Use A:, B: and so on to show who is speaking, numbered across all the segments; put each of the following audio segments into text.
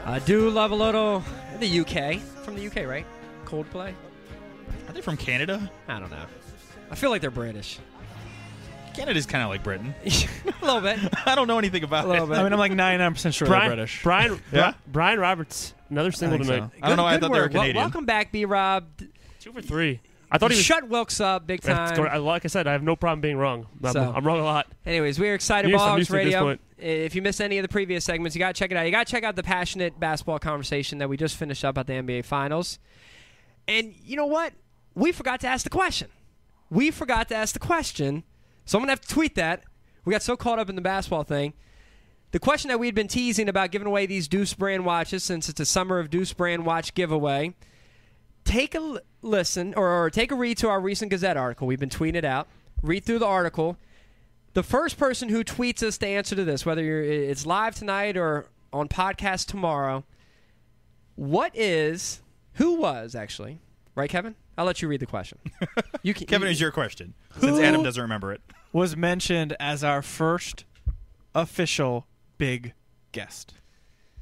A: I do love a little the UK. From the UK, right? Coldplay?
B: Are they from Canada?
A: I don't know. I feel like they're British.
B: Canada's kind of like Britain.
A: A little bit.
B: I don't know anything about it.
C: I mean, I'm like 99% sure they're British.
D: Brian Roberts, another single tonight.
B: So. I don't know why I thought they were Canadian.
A: Welcome back, B-Rob.
D: 2 for 3. I thought he was
A: shut Wilkes up big time.
D: Like I said, I have no problem being wrong. I'm wrong a lot.
A: Anyways, we're excited about Hogs Radio. If you missed any of the previous segments, you got to check it out. You got to check out the passionate basketball conversation that we just finished up at the NBA Finals. And you know what? We forgot to ask the question. So I'm going to have to tweet that. We got so caught up in the basketball thing. The question that we had been teasing about giving away these Deuce brand watches, since it's a Summer of Deuce brand watch giveaway, take a listen or take a read to our recent Gazette article. We've been tweeting it out. Read through the article. The first person who tweets us the answer to this, whether it's live tonight or on podcast tomorrow, who was actually, right, Kevin? I'll let you read the question.
B: Kevin, is your question, since Adam doesn't remember it.
C: Was mentioned as our first official big guest?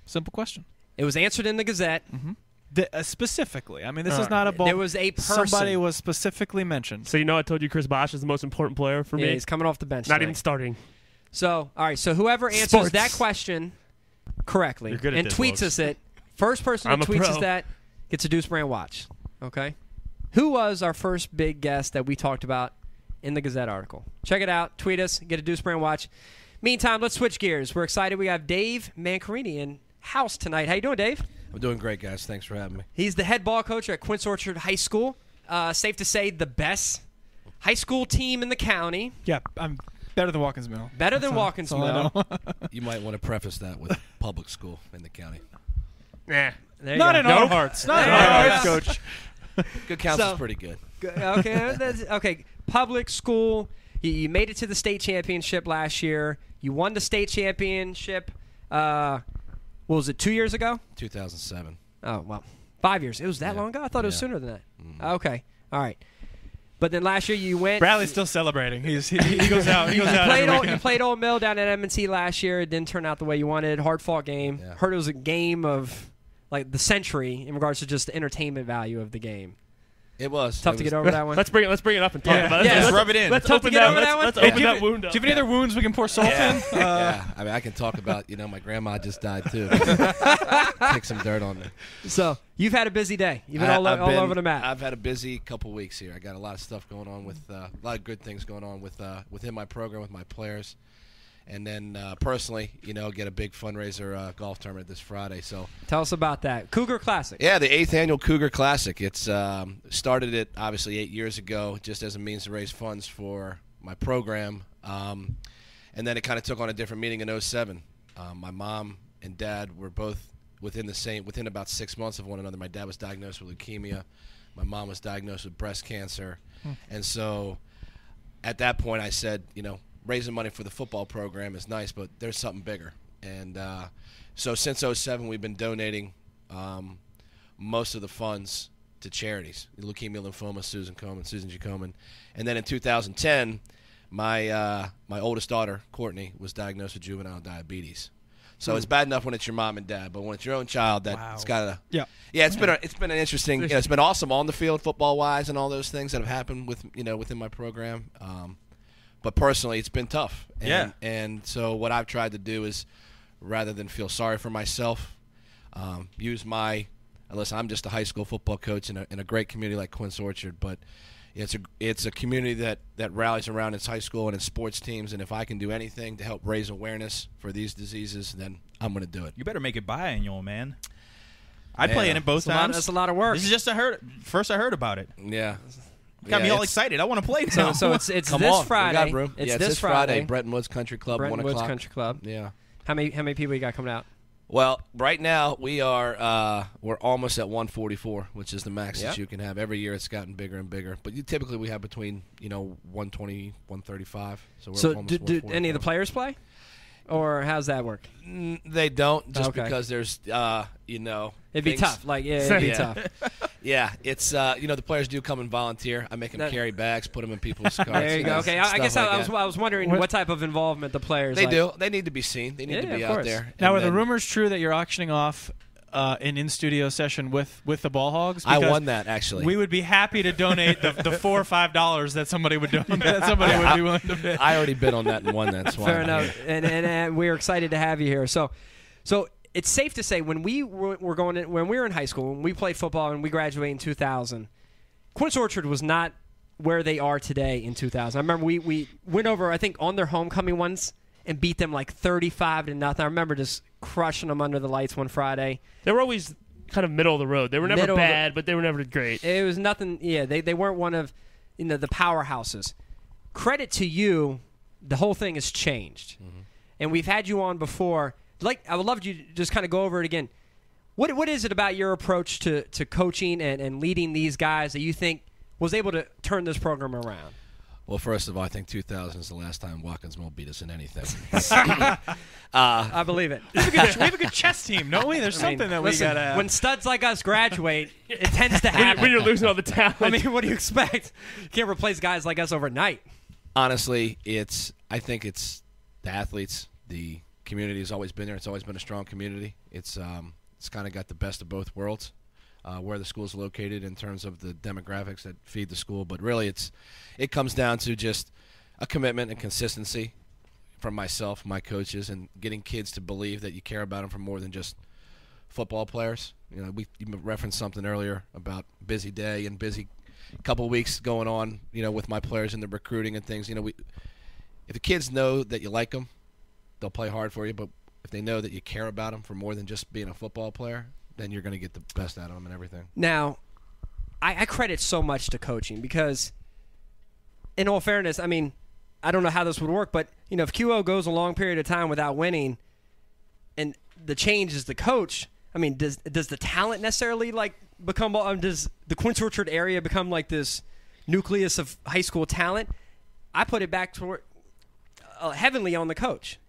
C: Simple question.
A: It was answered in the Gazette.
C: Mm-hmm. Specifically. I mean, this is not a ball.
A: There was a person.
C: Somebody was specifically mentioned.
D: So I told you Chris Bosh is the most important player for me.
A: He's coming off the bench
D: Not
A: tonight.
D: even starting.
A: So, all right. So whoever answers that question correctly and tweets us it, first person who tweets us that gets a Deuce brand watch. Okay? Who was our first big guest that we talked about in the Gazette article? Check it out. Tweet us. Get a Deuce brand watch. Meantime, let's switch gears. We're excited. We have Dave Mencarini in house tonight. How you doing, Dave?
E: I'm doing great, guys. Thanks for having me.
A: He's the head ball coach at Quince Orchard High School. Safe to say the best high school team in the county.
C: Yeah, I'm better than Watkins Mill.
A: Better than Watkins Mill.
E: You might want to preface that with public school in the county.
C: Not in our hearts. Not in our hearts, Coach.
E: Good counsel's pretty good.
A: Okay. Public school. You made it to the state championship last year. You won the state championship. What was it, 2 years ago?
E: 2007.
A: Oh, well, 5 years. It was that long ago? I thought it was sooner than that. Okay. All right. But then last year you went.
C: Bradley's still celebrating. He goes out.
A: You played Old Mill down at M&T last year. It didn't turn out the way you wanted. Hard-fought game.
E: Yeah.
A: Heard it was a game of like the century in regards to just the entertainment value of the game.
E: It was
A: tough to get over that one.
D: Let's bring it up and talk about it.
A: Yeah,
B: let's rub it in.
D: Let's
A: tough to get over that one.
D: Let's open that wound up.
C: Do you have any other wounds we can pour salt in?
E: Yeah, I mean, I can talk about, my grandma just died, too. Take some dirt on me.
A: So, you've had a busy day. You've been all over the map.
E: I've had a busy couple weeks here. I got a lot of stuff going on with, a lot of good things going on within my program, with my players. And then personally, get a big fundraiser golf tournament this Friday. So
A: tell us about that. Cougar Classic.
E: Yeah, the 8th annual Cougar Classic. It's started it obviously 8 years ago just as a means to raise funds for my program. And then it kind of took on a different meaning in 2007. My mom and dad were both within about 6 months of one another. My dad was diagnosed with leukemia. My mom was diagnosed with breast cancer. And so at that point I said, raising money for the football program is nice, but there's something bigger. And so since 2007, we've been donating most of the funds to charities, Leukemia, Lymphoma, Susan G. Komen. And then in 2010, my oldest daughter, Courtney, was diagnosed with juvenile diabetes. So it's bad enough when it's your mom and dad, but when it's your own child, it's got to it's been an interesting, it's been awesome on the field, football wise, and all those things that have happened within my program. But personally, it's been tough. And so what I've tried to do is, rather than feel sorry for myself, use listen, I'm just a high school football coach in a great community like Quince Orchard, but it's a community that rallies around its high school and its sports teams, and if I can do anything to help raise awareness for these diseases, then I'm going to do it.
B: You better make it biannual, man. I'd play in it both times.
A: That's a lot of work.
B: This is just first I heard about it.
E: Yeah.
B: Got me all excited. I want to play now.
A: So it's this Friday.
E: We got room.
A: It's
E: this Friday. Bretton Woods Country Club, 1 o'clock.
A: Woods Country Club.
E: Yeah.
A: How many people you got coming out?
E: Well, right now we're almost at 144, which is the max that you can have. Every year it's gotten bigger and bigger. But typically we have between 120, 135. So
A: do any of the players play? Or how's that work?
E: They don't, because there's,
A: it'd be tough. It'd be tough.
E: Yeah, it's, the players do come and volunteer. I make them carry bags, put them in people's cars.
A: There you go. Okay, I guess I was wondering what type of involvement the players
E: do. They need to be seen. They need to be out there.
C: Now, are the rumors true that you're auctioning off an in-studio session with the Ball Hogs.
E: I won that, actually.
C: We would be happy to donate the $4 or $5 that somebody would would be willing to bid.
E: I already bid on that and won that.
A: Fair enough. And we're excited to have you here. So it's safe to say when we were when we were in high school, when we played football and we graduated in 2000, Quince Orchard was not where they are today in 2000. I remember we went over, I think, on their homecoming once and beat them like 35-0. I remember just crushing them under the lights one Friday.
D: They were always kind of middle of the road. They were never bad, but they were never great.
A: It was nothing. Yeah, they weren't one of the powerhouses. Credit to you, the whole thing has changed, and we've had you on before. I would love you to just kind of go over it again. What is it about your approach to coaching and leading these guys that you think was able to turn this program around?
E: Well, first of all, I think 2000 is the last time Watkins won't beat us in anything.
A: I believe it.
C: We have a good chess team, don't we? There's something that we got to...
A: When studs like us graduate, it tends to happen.
D: When you're losing all the talent.
A: I mean, what do you expect? You can't replace guys like us overnight.
E: Honestly, I think it's the athletes. The community has always been there. It's always been a strong community. It's kind of got the best of both worlds. Where the school is located in terms of the demographics that feed the school. But really it comes down to just a commitment and consistency from myself, my coaches, and getting kids to believe that you care about them for more than just football players. You referenced something earlier about busy day and busy couple weeks going on, with my players and the recruiting and things. If the kids know that you like them, they'll play hard for you. But if they know that you care about them for more than just being a football player, then you're going to get the best out of them and everything.
A: Now, I credit so much to coaching because, in all fairness, I mean, I don't know how this would work, but, if QO goes a long period of time without winning and the change is the coach, I mean, does the talent necessarily, become – does the Quince Orchard area become, this nucleus of high school talent? I put it back toward heavily on the coach.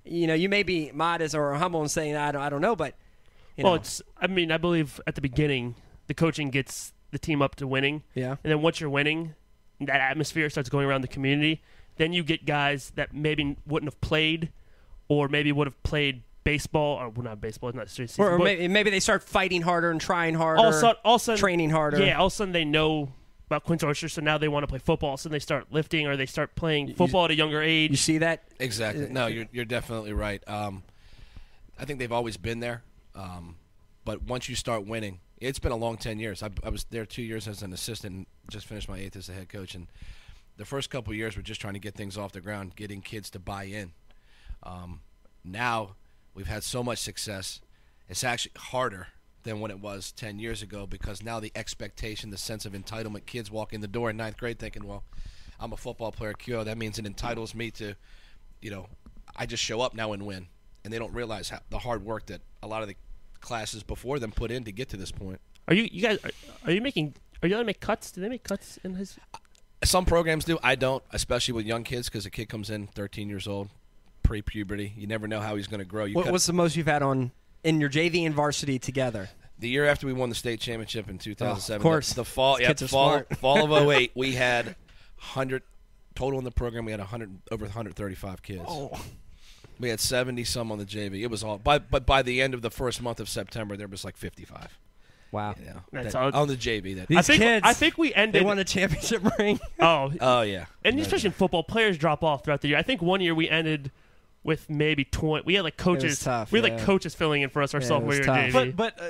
A: You may be modest or humble and saying, I don't know, but –
D: I believe at the beginning, the coaching gets the team up to winning. Yeah. And then once you're winning, that atmosphere starts going around the community. Then you get guys that maybe wouldn't have played or maybe would have played baseball. Or, well, not baseball. It's not street season.
A: Or maybe they start fighting harder and trying harder.
D: All of a sudden,
A: training harder.
D: Yeah, all of a sudden they know about Quince Orchard, so now they want to play football. So they start lifting or they start playing football at a younger age.
A: You see that?
E: Exactly. No, you're definitely right. I think they've always been there. But once you start winning, it's been a long 10 years. I was there 2 years as an assistant and just finished my 8th as a head coach. And the first couple of years were just trying to get things off the ground, getting kids to buy in. Now we've had so much success. It's actually harder than when it was 10 years ago because now the expectation, the sense of entitlement, kids walk in the door in 9th grade thinking, well, I'm a football player at QO. That means it entitles me to, I just show up now and win. And they don't realize the hard work that a lot of the classes before them put in to get to this point.
D: Are you guys are you allowed to make cuts? Do they make cuts in his?
E: Some programs do. I don't, especially with young kids, because a kid comes in 13 years old, pre-puberty. You never know how he's going to grow.
A: What's the most you've had on in your JV and varsity together?
E: The year after we won the state championship in 2007.
A: Of course.
E: The fall of 2008, we had 100 total in the program. We had over 135 kids. Oh. We had 70-some on the JV. It was all, but by the end of the first month of September, there was 55.
A: Wow,
D: that's
E: on the JV.
D: I think we ended.
A: They won a championship ring.
E: Oh yeah,
D: and especially in football, players drop off throughout the year. I think one year we ended with maybe 20. We had coaches.
A: Tough,
D: we had coaches filling in for us our sophomore year JV.
C: But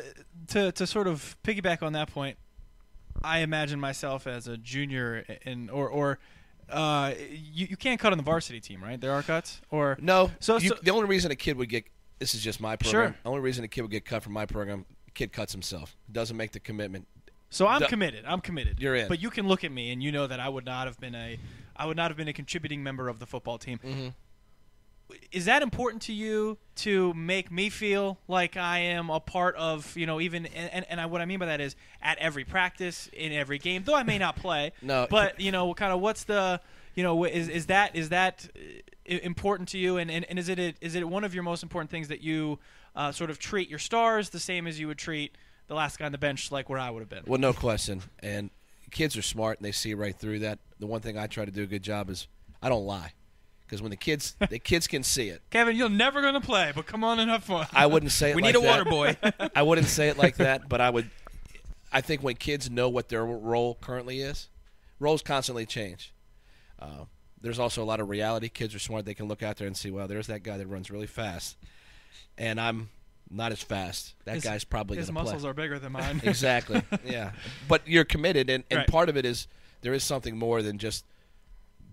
C: to sort of piggyback on that point, I imagine myself as a junior you can't cut on the varsity team, right? There are cuts, or
E: no. So the only reason a kid would get this is just my program.
C: Sure.
E: The only reason a kid would get cut from my program, kid cuts himself, doesn't make the commitment.
C: So I'm committed.
E: You're in.
C: But you can look at me and you know that I would not have been a contributing member of the football team.
E: Mm-hmm.
C: Is that important to you to make me feel like I am a part of, even and what I mean by that is at every practice, in every game, though I may not play.
E: No.
C: But, kind of what's the, is that important to you? And is it one of your most important things that you sort of treat your stars the same as you would treat the last guy on the bench, like where I would have been?
E: Well, no question. And kids are smart and they see right through that. The one thing I try to do a good job is I don't lie. Because when the kids can see it.
C: Kevin, you're never going to play, but come on and have fun.
E: I wouldn't say it
B: we
E: like
B: need a
E: that.
B: water boy.
E: I wouldn't say it like that, but I think when kids know what their role currently is, roles constantly change. There's also a lot of reality. Kids are smart. They can look out there and see, well, there's that guy that runs really fast, and I'm not as fast. That guy's probably going to play.
C: His muscles are bigger than mine.
E: Exactly, yeah. But you're committed, and
C: Right.
E: part of it is there is something more than just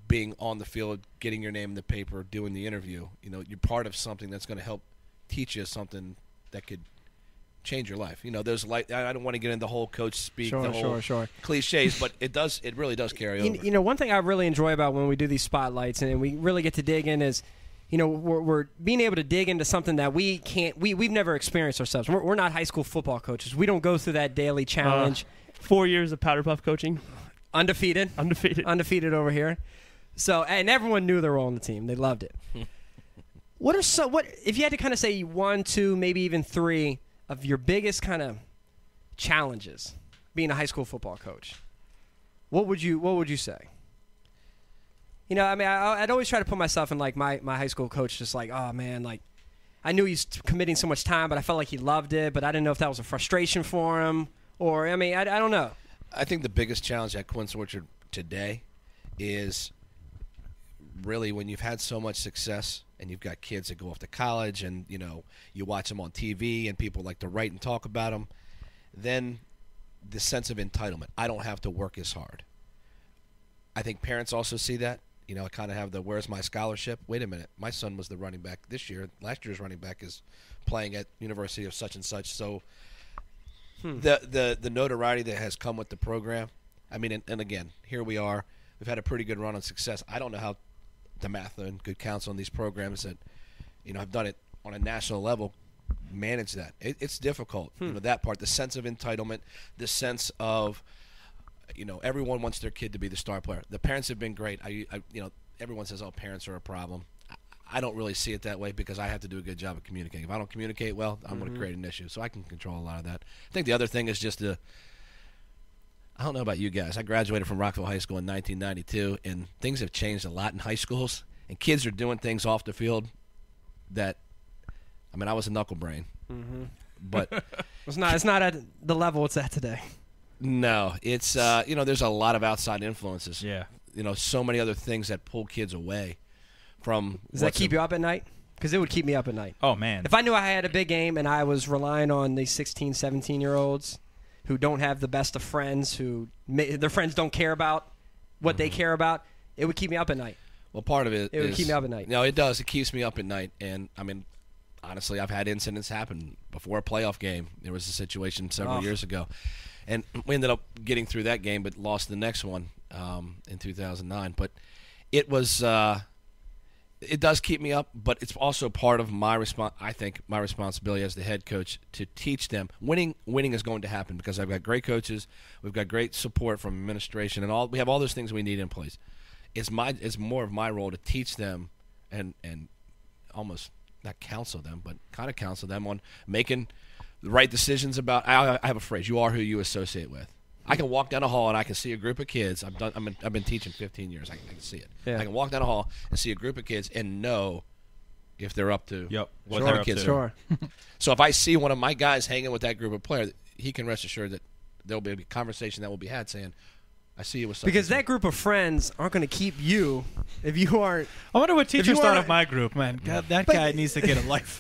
E: being on the field, getting your name in the paper, doing the interview. You're part of something that's going to help teach you something that could change your life. There's I don't want to get into the whole coach speak, the whole cliches, but it really does carry over.
A: One thing I really enjoy about when we do these spotlights and we really get to dig in is, we're being able to dig into something that we've never experienced ourselves. We're not high school football coaches. We don't go through that daily challenge.
D: 4 years of powder puff coaching.
A: Undefeated over here. So, and everyone knew their role on the team. They loved it. What if you had to kind of say 1, 2, maybe even 3 of your biggest kind of challenges being a high school football coach? What would you say? I'd always try to put myself in like my high school coach, just like, oh man, like I knew he's committing so much time, but I felt like he loved it, but I didn't know if that was a frustration for him, or I don't know.
E: I think the biggest challenge at Quince Orchard today is really when you've had so much success and you've got kids that go off to college and you watch them on TV and people like to write and talk about them, then the sense of entitlement. I don't have to work as hard. I think parents also see that. I kind of have the where's my scholarship? Wait a minute. My son was the running back this year. Last year's running back is playing at University of such and such. So the notoriety that has come with the program, and again, here we are. We've had a pretty good run on success. I don't know how the math and good counsel on these programs that, I've done it on a national level, manage that. It's difficult. That part, the sense of entitlement, the sense of, everyone wants their kid to be the star player. The parents have been great. Everyone says, oh, parents are a problem. I don't really see it that way because I have to do a good job of communicating. If I don't communicate well, I'm going to create an issue. So I can control a lot of that. I think the other thing is just I don't know about you guys. I graduated from Rockville High School in 1992, and things have changed a lot in high schools, and kids are doing things off the field that, I was a knuckle brain, but
A: it's not at the level it's at today.
E: No, it's there's a lot of outside influences.
B: Yeah,
E: so many other things that pull kids away from.
A: Does that keep you up at night? Because it would keep me up at night.
B: Oh man,
A: if I knew I had a big game and I was relying on these 16, 17-year-olds who don't have the best of friends, who their friends don't care about what they care about, it would keep me up at night.
E: Well, part of it
A: would keep me up at night.
E: No, it does. It keeps me up at night. And, honestly, I've had incidents happen before a playoff game. There was a situation several years ago. And we ended up getting through that game but lost the next one in 2009. But it was it does keep me up, but it's also part of my responsibility as the head coach to teach them. Winning is going to happen because I've got great coaches, we've got great support from administration, and we have all those things we need in place. It's more of my role to teach them and almost not counsel them, but kind of counsel them on making the right decisions about. I have a phrase: "You are who you associate with." I can walk down a hall and I can see a group of kids. I've been teaching 15 years. I can see it. Yeah. I can walk down a hall and see a group of kids and know if they're up to
B: what they're up to.
A: Sure.
E: So if I see one of my guys hanging with that group of players, he can rest assured that there'll be a conversation that will be had saying, I see you with something.
A: Because that group of friends aren't going to keep you if you aren't.
C: I wonder what teachers thought of my group, man. God, that guy needs to get a life.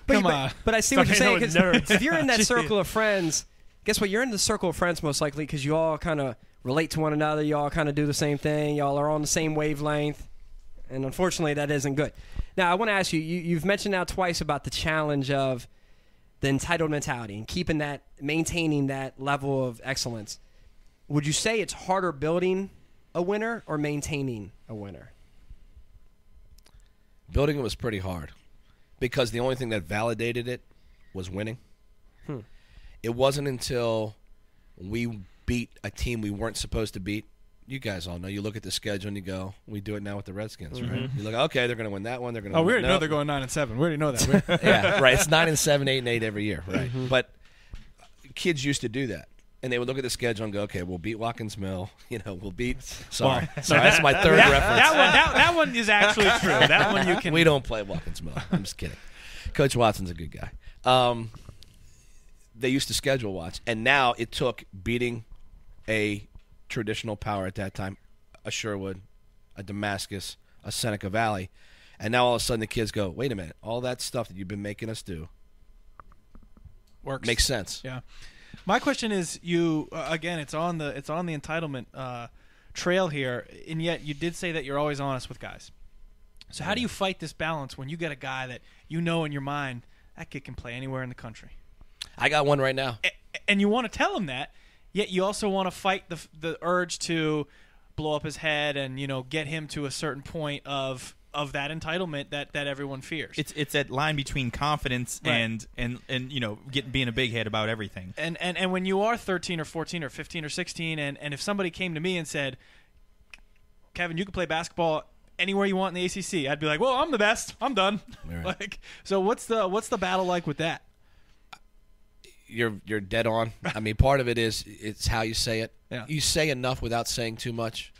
C: Come on.
A: But I see what you're saying. Because if you're in that
C: Jeez.
A: circle of friends, guess what? You're in the circle of friends most likely because you all kind of relate to one another. You all kind of do the same thing. You all are on the same wavelength. And unfortunately, that isn't good. Now, I want to ask you, you've mentioned now twice about the challenge of the entitled mentality and maintaining that level of excellence. Would you say it's harder building a winner or maintaining a winner?
E: Building it was pretty hard because the only thing that validated it was winning. It wasn't until we beat a team we weren't supposed to beat. You guys all know. You look at the schedule and you go, we do it now with the Redskins, right? You look, okay, they're going to win that one. They're going to.
C: We already know they're going 9-7. We already know that.
E: Yeah, right. It's 9-7, 8-8 every year, right? But kids used to do that. and they would look at the schedule and go, okay, we'll beat Watkins Mill. We'll beat. Sorry, that's my third reference.
C: That one is actually true. That one you can.
E: We don't play Watkins Mill. I'm just kidding. Coach Watson's a good guy. They used to schedule watch, and now it took beating a traditional power at that time, a Sherwood, a Damascus, a Seneca Valley, and now all of a sudden the kids go, wait a minute, all that stuff that you've been making us do
C: works.
E: Makes sense.
C: Yeah. My question is, you again, it's on the entitlement trail here, and yet you did say that you're always honest with guys. So how do you fight this balance when you get a guy that you know in your mind that kid can play anywhere in the country?
E: I got one right now,
C: and you want to tell him that, yet you also want to fight the urge to blow up his head and get him to a certain point of that entitlement that everyone fears.
B: It's that line between confidence and being a big head about everything.
C: And when you are 13 or 14 or 15 or 16, and if somebody came to me and said, Kevin, you can play basketball anywhere you want in the ACC, I'd be like, well, I'm the best. I'm done.
E: Right.
C: So what's the battle like with that?
E: You're dead on. I mean, part of it is it's how you say it.
C: Yeah.
E: You say enough without saying too much.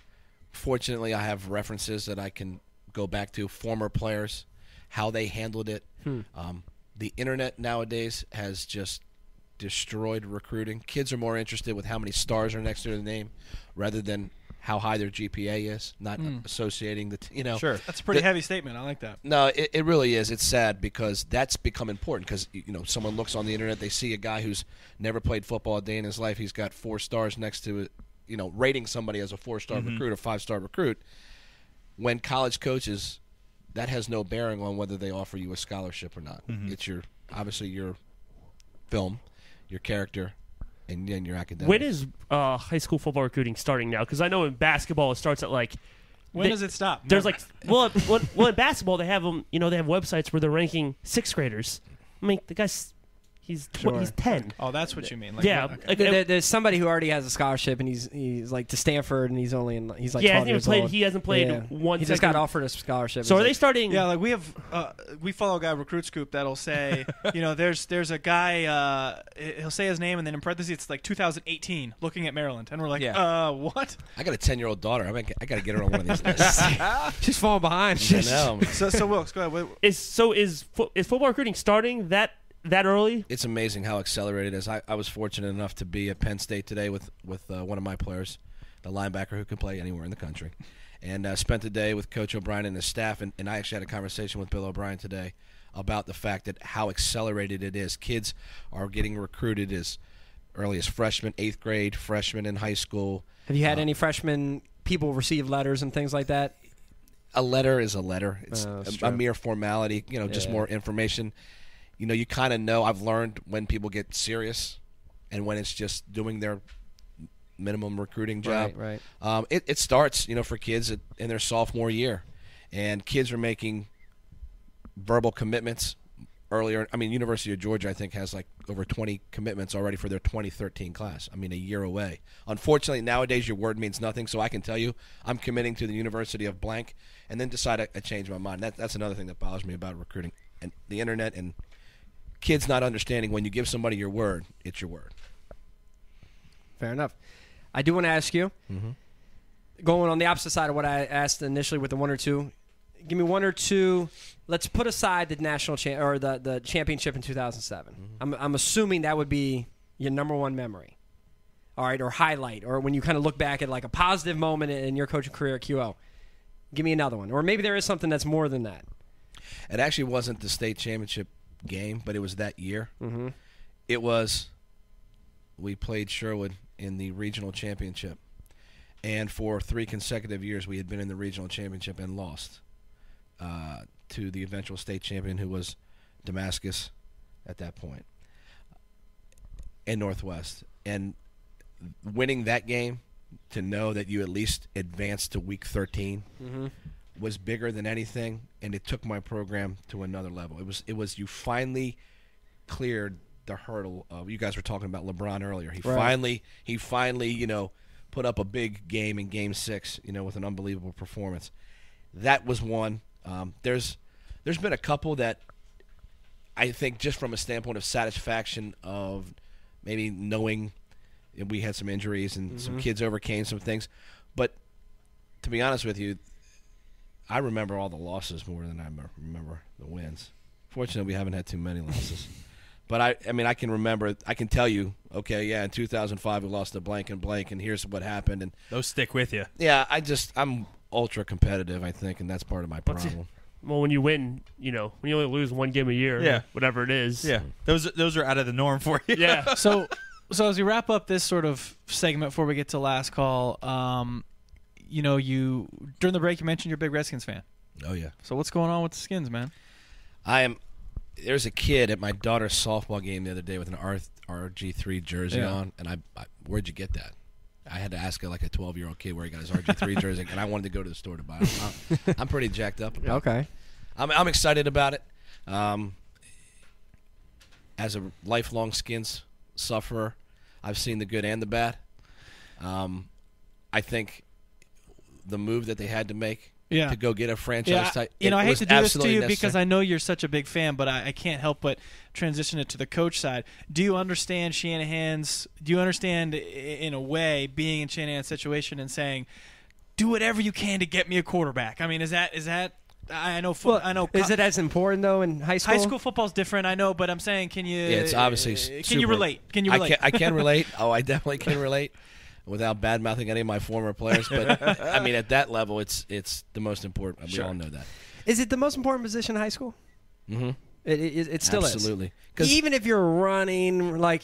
E: Fortunately, I have references that I can go back to, former players, how they handled it. The internet nowadays has just destroyed recruiting. Kids are more interested with how many stars are next to their name rather than how high their GPA is, not associating the
C: Sure. That's a pretty heavy statement. I like that.
E: No, it really is. It's sad because that's become important because, someone looks on the internet, they see a guy who's never played football a day in his life. He's got 4 stars next to it, rating somebody as a 4-star recruit, a 5-star recruit. When college coaches, that has no bearing on whether they offer you a scholarship or not. It's obviously your film, your character, and then your academics.
D: When is high school football recruiting starting now? Because I know in basketball it starts at
C: when does it stop?
D: There's in basketball they have them. They have websites where they're ranking 6th graders. I mean, the guy's he's 10.
C: Oh, that's what you mean.
A: There's somebody who already has a scholarship and he's like to Stanford and he's like 12 years old.
D: He hasn't played one.
A: He just got offered a scholarship.
D: So are they starting?
C: Yeah, we have we follow a guy Recruit Scoop that'll say there's a guy he'll say his name and then in parentheses it's like 2018 looking at Maryland and we're like what?
E: I got a 10-year-old daughter. I got to get her on one of these lists.
A: She's falling behind.
E: I know.
C: So Wilkes, go ahead.
D: Is football recruiting starting that early?
E: It's amazing how accelerated it is. I was fortunate enough to be at Penn State today with one of my players, the linebacker who can play anywhere in the country, and spent the day with Coach O'Brien and his staff. And I actually had a conversation with Bill O'Brien today about the fact that how accelerated it is. Kids are getting recruited as early as freshmen, 8th grade, freshmen in high school.
A: Have you had any freshmen people receive letters and things like that?
E: A letter is a letter. It's a mere formality, just more information. You kind of know. I've learned when people get serious and when it's just doing their minimum recruiting job.
A: Right.
E: It starts, for kids in their sophomore year. And kids are making verbal commitments earlier. I mean, University of Georgia, I think, has like over 20 commitments already for their 2013 class. I mean, a year away. Unfortunately, nowadays your word means nothing, so I can tell you I'm committing to the University of blank and then decide I change my mind. That's another thing that bothers me about recruiting and the internet and kids not understanding when you give somebody your word, it's your word.
A: Fair enough. I do want to ask you, going on the opposite side of what I asked initially with the 1 or 2, give me 1 or 2. Let's put aside the national or the championship in 2007. I'm assuming that would be your number one memory, all right, or highlight, or when you kind of look back at like a positive moment in your coaching career at QO. Give me another one, or maybe there is something that's more than that.
E: It actually wasn't the state championship game, but it was that year. It was we played Sherwood in the regional championship, and for 3 consecutive years we had been in the regional championship and lost to the eventual state champion, who was Damascus at that point, and Northwest. And winning that game, to know that you at least advanced to week 13 was bigger than anything, and it took my program to another level. It was you finally cleared the hurdle of, you guys were talking about LeBron earlier. He finally put up a big game in Game 6, with an unbelievable performance. That was one. There's been a couple that I think, just from a standpoint of satisfaction of maybe knowing we had some injuries and some kids overcame some things. But to be honest with you, I remember all the losses more than I remember the wins. Fortunately, we haven't had too many losses. But I mean, I can remember. I can tell you. Okay, yeah, in 2005 we lost to blank and blank, and here's what happened. And
B: those stick with you.
E: Yeah, I'm ultra competitive, I think, and that's part of my problem.
D: Well, when you win, when you only lose one game a year, whatever it is.
B: Yeah, those are out of the norm for you.
D: Yeah.
C: So as we wrap up this sort of segment before we get to last call, you during the break you mentioned you're a big Redskins fan.
E: Oh yeah.
C: So what's going on with the Skins, man?
E: There's a kid at my daughter's softball game the other day with an RG3 jersey on, and I where'd you get that? I had to ask like a 12-year-old kid where he got his RG3 jersey, and I wanted to go to the store to buy it. I'm pretty jacked up about it. I'm excited about it. As a lifelong Skins sufferer, I've seen the good and the bad. I think the move that they had to make to go get a franchise type.
C: I hate to do this to you
E: necessary.
C: because I know you're such a big fan, but I can't help but transition it to the coach side. Do you understand Shanahan's? Do you understand, in a way, being in Shanahan's situation and saying, "Do whatever you can to get me a quarterback"? I mean, is that? I know. I know.
A: Is it as important though in high school?
C: High school football's different, I know, but I'm saying, can you?
E: Yeah, it's obviously.
C: Can you relate? Can you relate?
E: I can relate. Oh, I definitely can relate. Without bad-mouthing any of my former players. But, I mean, at that level, it's the most important. We all know that.
A: Is it the most important position in high school?
E: Mm-hmm.
A: It still
E: Absolutely.
A: is. Even if you're running, like,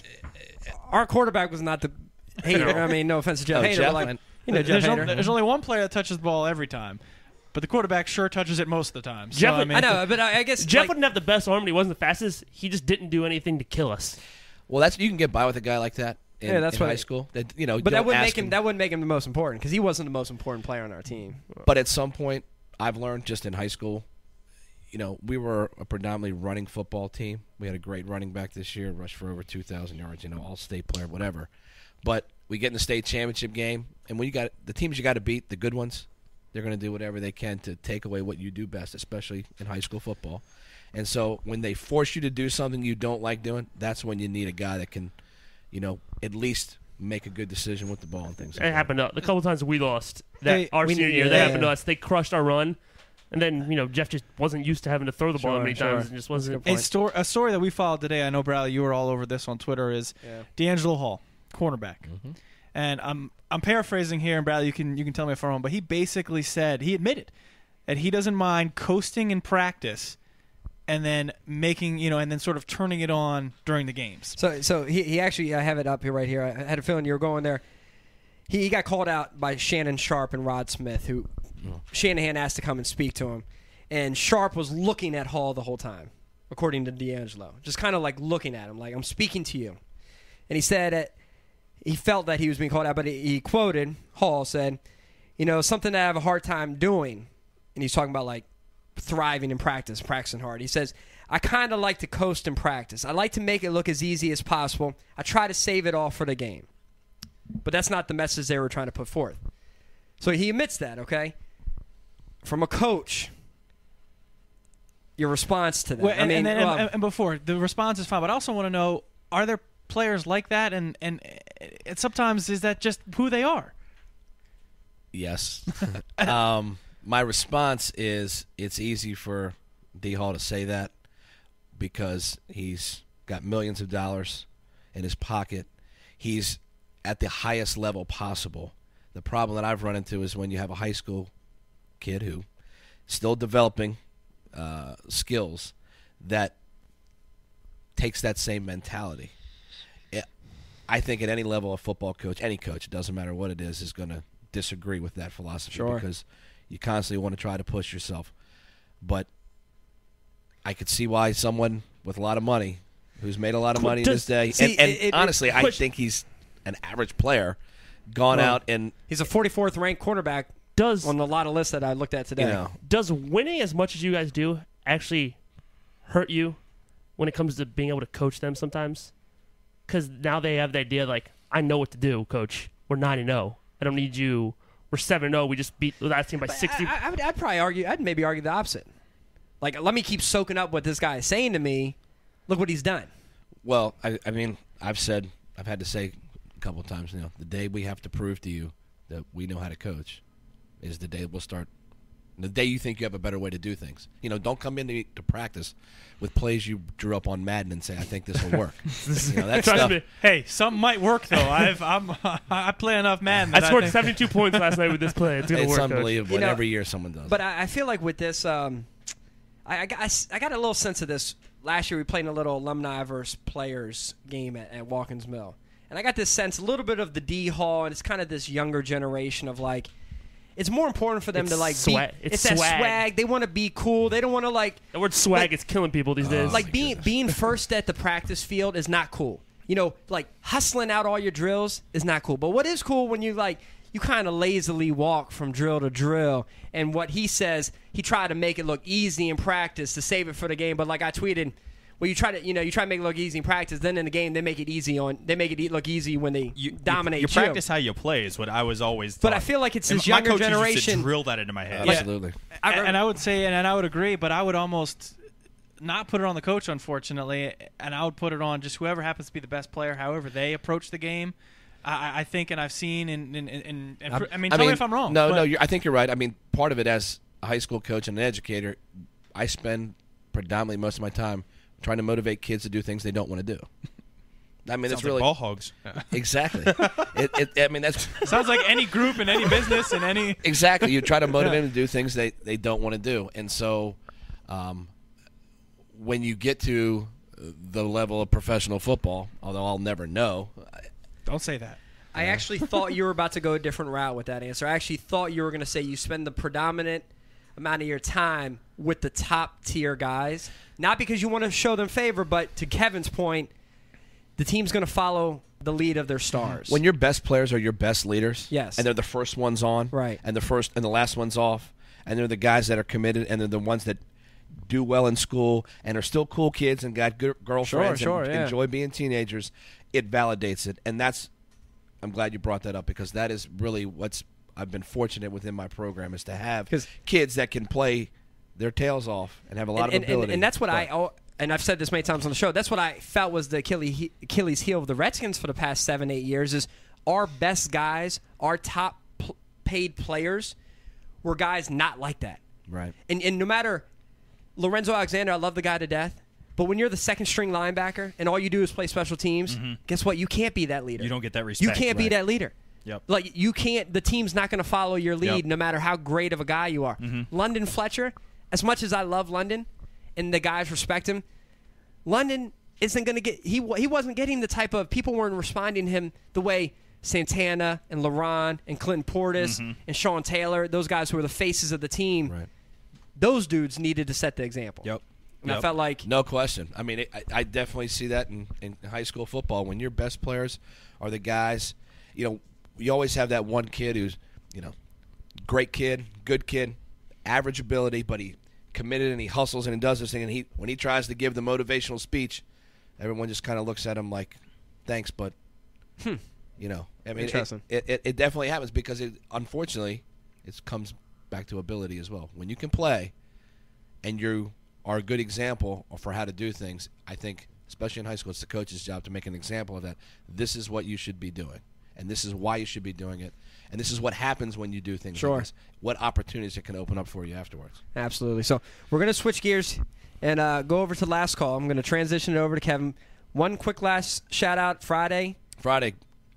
A: our quarterback was not the hater. I mean, no offense to Jeff Hader,
E: Jeff,
A: but, like, Jeff Hader.
C: There's only one player that touches the ball every time. But the quarterback sure touches it most of the time. So,
D: Jeff,
A: I know, but I guess
D: Jeff wouldn't have the best arm, but he wasn't the fastest. He just didn't do anything to kill us.
E: Well, you can get by with a guy like that. That's in high school. But
A: that wouldn't make him the most important because he wasn't the most important player on our team.
E: But at some point, I've learned just in high school, we were a predominantly running football team. We had a great running back this year, rushed for over 2,000 yards. All-state player, whatever. But we get in the state championship game, and when you got the teams you got to beat, the good ones, they're going to do whatever they can to take away what you do best, especially in high school football. And so when they force you to do something you don't like doing, that's when you need a guy that can, at least make a good decision with the ball and things like that.
D: It happened a couple times we lost our senior year. That happened to us. They crushed our run. And then, Jeff just wasn't used to having to throw the ball many times. And just wasn't.
C: A story that we followed today, I know, Bradley, you were all over this on Twitter, is D'Angelo Hall, cornerback. Mm-hmm. And I'm paraphrasing here, and Bradley, you can tell me if I'm wrong, but he basically said, he admitted that he doesn't mind coasting in practice and then making, and then sort of turning it on during the games.
A: So he actually, I have it up here right here. I had a feeling you were going there. He got called out by Shannon Sharp and Rod Smith, who Shanahan asked to come and speak to him. And Sharp was looking at Hall the whole time, according to D'Angelo. Just kind of like looking at him, like, I'm speaking to you. And he said he felt that he was being called out, but he quoted, Hall said, something that I have a hard time doing. And he's talking about, like, thriving in practice, practicing hard. He says, I kind of like to coast in practice. I like to make it look as easy as possible. I try to save it all for the game. But that's not the message they were trying to put forth. So he admits that, okay? From a coach, your response to that.
C: Well, and before, the response is fine, but I also want to know, are there players like that? And sometimes is that just who they are?
E: Yes. My response is it's easy for D. Hall to say that because he's got millions of dollars in his pocket. He's at the highest level possible. The problem that I've run into is when you have a high school kid who still developing skills that takes that same mentality. I think at any level, a football coach, any coach, it doesn't matter what it is going to disagree with that philosophy because you constantly want to try to push yourself. But I could see why someone with a lot of money, who's made a lot of money this day, honestly, I think he's an average player, gone out and...
A: He's a 44th ranked quarterback on a lot of lists that I looked at today.
D: Does winning as much as you guys do actually hurt you when it comes to being able to coach them sometimes? Because now they have the idea, like, I know what to do, coach. We're 9-0. I don't need you... We're 7-0. We just beat the last team by 60.
A: I'd probably argue. I'd maybe argue the opposite. Like, let me keep soaking up what this guy is saying to me. Look what he's done.
E: Well, I mean, I've had to say a couple of times. The day we have to prove to you that we know how to coach is the day we'll start. The day you think you have a better way to do things. Don't come into to practice with plays you drew up on Madden and say, I think this will work. That stuff.
C: Hey, something might work, though. I play enough Madden.
D: I scored 72 points last night with this play. It's going to work.
E: It's unbelievable. And every year someone does.
A: But I feel like with this, I got a little sense of this. Last year we played in a little alumni versus players game at Watkins Mill. And I got this sense, a little bit of the D Hall, and it's kind of this younger generation of it's more important for them to
D: swag.
A: It's that swag. They want to be cool. They don't want to
D: The word swag is killing people these days.
A: Being first at the practice field is not cool. Hustling out all your drills is not cool. But what is cool when you kind of lazily walk from drill to drill. And what he says, he tried to make it look easy in practice to save it for the game. But like I tweeted, well, you try to make it look easy in practice. Then in the game, they make it look easy when they dominate.
B: You practice how you play is what I was always.
A: But I feel like it's this younger generation.
B: Used to drill that into my head.
E: Absolutely.
C: And I would say, and I would agree, but I would almost not put it on the coach, unfortunately, and I would put it on just whoever happens to be the best player, however they approach the game. I think, and I've seen, and tell me if I'm wrong.
E: No, I think you're right. I mean, part of it as a high school coach and an educator, I spend predominantly most of my time trying to motivate kids to do things they don't want to do. I mean, it's really
B: ball hogs.
E: Exactly. That's
C: sounds like any group in any business and any.
E: Exactly. You try to motivate them to do things they don't want to do, and so when you get to the level of professional football, although I'll never know.
C: Don't say that.
A: I actually thought you were about to go a different route with that answer. I actually thought you were going to say you spend the predominant amount of your time with the top tier guys, not because you want to show them favor, but to Kevin's point, the team's going to follow the lead of their stars.
E: When your best players are your best leaders,
A: yes,
E: and they're the first ones on,
A: right,
E: and the first and the last ones off, and they're the guys that are committed, and they're the ones that do well in school and are still cool kids and got good girlfriends and enjoy being teenagers, it validates it. And I'm glad you brought that up, because that is really I've been fortunate within my program, is to have kids that can play their tails off and have a lot of ability.
A: And that's what and I've said this many times on the show, that's what I felt was the Achilles heel of the Redskins for the past 7-8 years, is our best guys, our top paid players were guys not like that.
E: Right.
A: And no matter Lorenzo Alexander, I love the guy to death, but when you're the second string linebacker and all you do is play special teams, guess what? You can't be that leader.
B: You don't get that respect.
A: You can't be that leader.
B: Yep.
A: You can't. The team's not going to follow your lead, no matter how great of a guy you are. London Fletcher, as much as I love London, and the guys respect him, London isn't going to get. He wasn't getting the type of people weren't responding to him the way Santana and LaRon and Clinton Portis and Sean Taylor, those guys who were the faces of the team.
E: Right.
A: Those dudes needed to set the example.
B: Yep.
A: And I felt like...
E: No question. I mean, I definitely see that in high school football. When your best players are the guys, you always have that one kid who's, great kid, good kid, average ability, but he committed and he hustles and he does this thing. And when he tries to give the motivational speech, everyone just kind of looks at him like, thanks, but, I mean,
A: interesting.
E: It definitely happens, because unfortunately, it comes back to ability as well. When you can play and you are a good example for how to do things, I think, especially in high school, it's the coach's job to make an example of that. This is what you should be doing, and this is why you should be doing it, and this is what happens when you do things like this. What opportunities it can open up for you afterwards.
A: Absolutely. So we're going to switch gears and go over to last call. I'm going to transition it over to Kevin. One quick last shout-out. Friday,